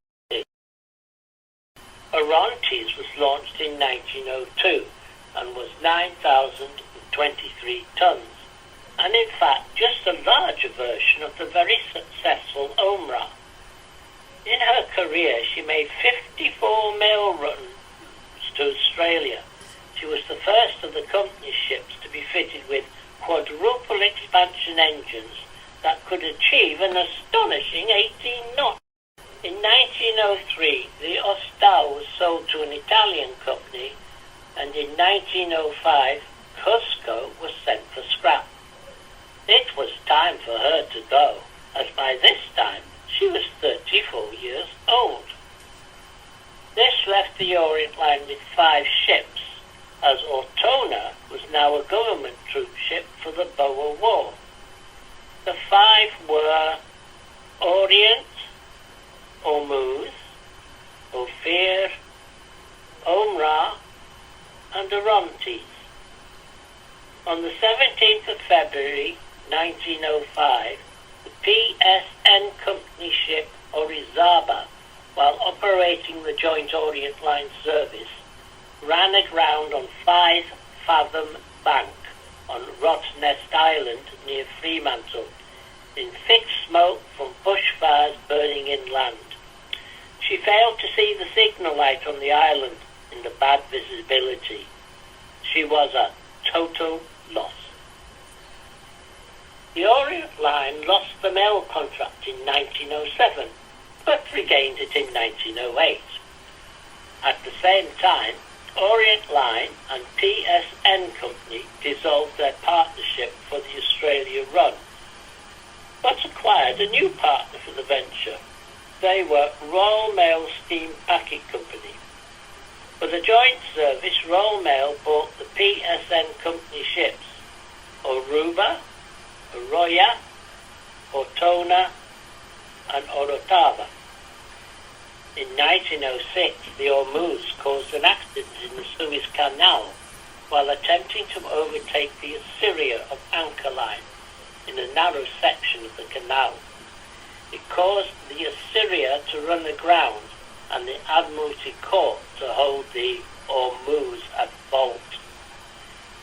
[SPEAKER 1] Orontes was launched in 1902 and was 9,023 tons, and in fact just a larger version of the very successful Omra. In her career, she made 54 mail runs to Australia. She was the first of the company's ships to be fitted with quadruple expansion engines that could achieve an astonishing 18 knots. In 1903, the Ostal was sold to an Italian company, and in 1905, Cusco was sent for scrap. It was time for her to go, as by this time she was 34 years old. This left the Orient Line with 5 ships, as Ortona was now a government troop ship for the Boer War. The 5 were Orient, Ormuz, Ophir, Omra, and Orontes. On the 17th of February 1905, the PSN company ship Orizaba, while operating the Joint Orient Line service, ran aground on 5 Fathom Bank on Rottnest Island near Fremantle, in thick smoke from bushfires burning inland. She failed to see the signal light on the island in the bad visibility. She was a total loss. The Orient Line lost the mail contract in 1907, but regained it in 1908. At the same time, Orient Line and PSN Company dissolved their partnership for the Australia run, but acquired a new partner for the venture. They were Royal Mail Steam Packet Company. For the joint service, Royal Mail bought the PSN Company ships Oruba, Arroya, Ortona and Orotava. In 1906, the Ormuz caused an accident in the Suez Canal while attempting to overtake the Assyria of Anchor Line in a narrow section of the canal. It caused the Assyria to run aground and the Admiralty Court to hold the Ormuz at fault.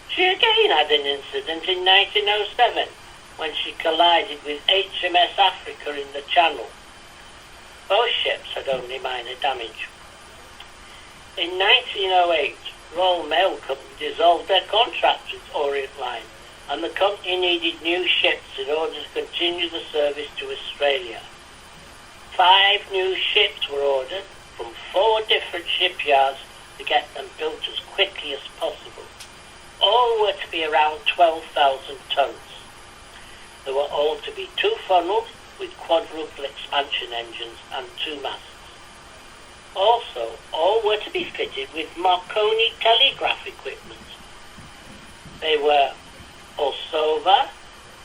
[SPEAKER 1] She again had an incident in 1907 when she collided with HMS Africa in the Channel. Both ships had only minor damage. In 1908, Royal Mail Company dissolved their contract with Orient Line, and the company needed new ships in order to continue the service to Australia. 5 new ships were ordered from 4 different shipyards to get them built as quickly as possible. All were to be around 12,000 tons. They were all to be 2-funneled with quadruple expansion engines and 2 masts. Also, all were to be fitted with Marconi telegraph equipment. They were Bolsova,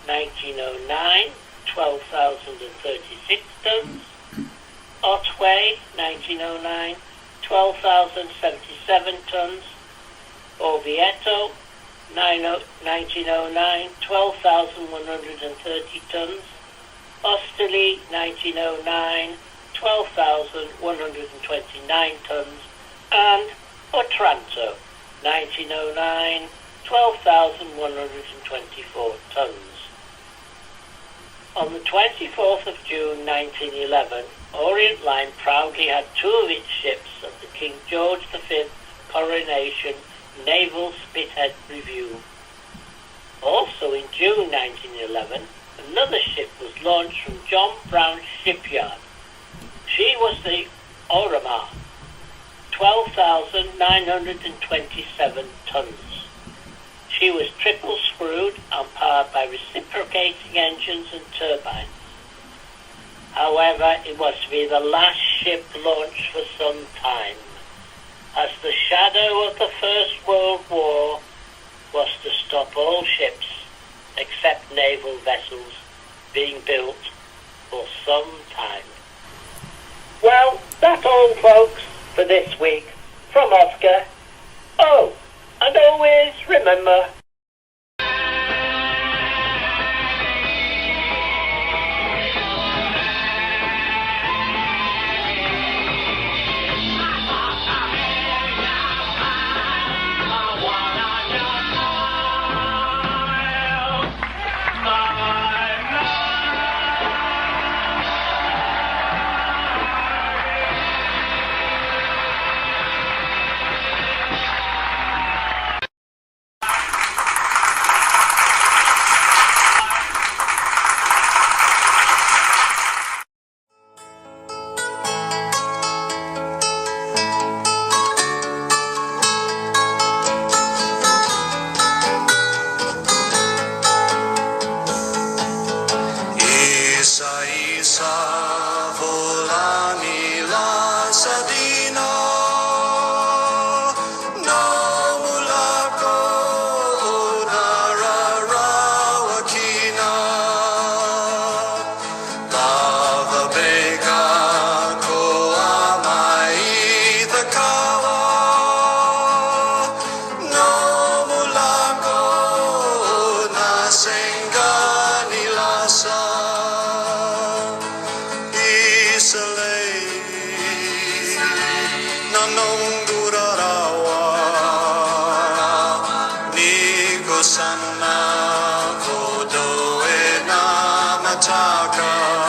[SPEAKER 1] 1909, 12,036 tons. Otway, 1909, 12,077 tons. Orvieto, 1909, 12,130 tons. Osterley, 1909, 12,129 tons. And Otranto, 1909, 12,124 tons. On the 24th of June 1911, Orient Line proudly had 2 of its ships at the King George V Coronation Naval Spithead Review. Also in June 1911, another ship was launched from John Brown's shipyard. She was the Orama, 12,927 tons. She was triple screwed and powered by reciprocating engines and turbines. However, it was to be the last ship launched for some time, as the shadow of the First World War was to stop all ships, except naval vessels, being built for some time. Well, that's all, folks, for this week. From Oscar. Oh, and always remember...
[SPEAKER 9] Sana kodoe na mataka.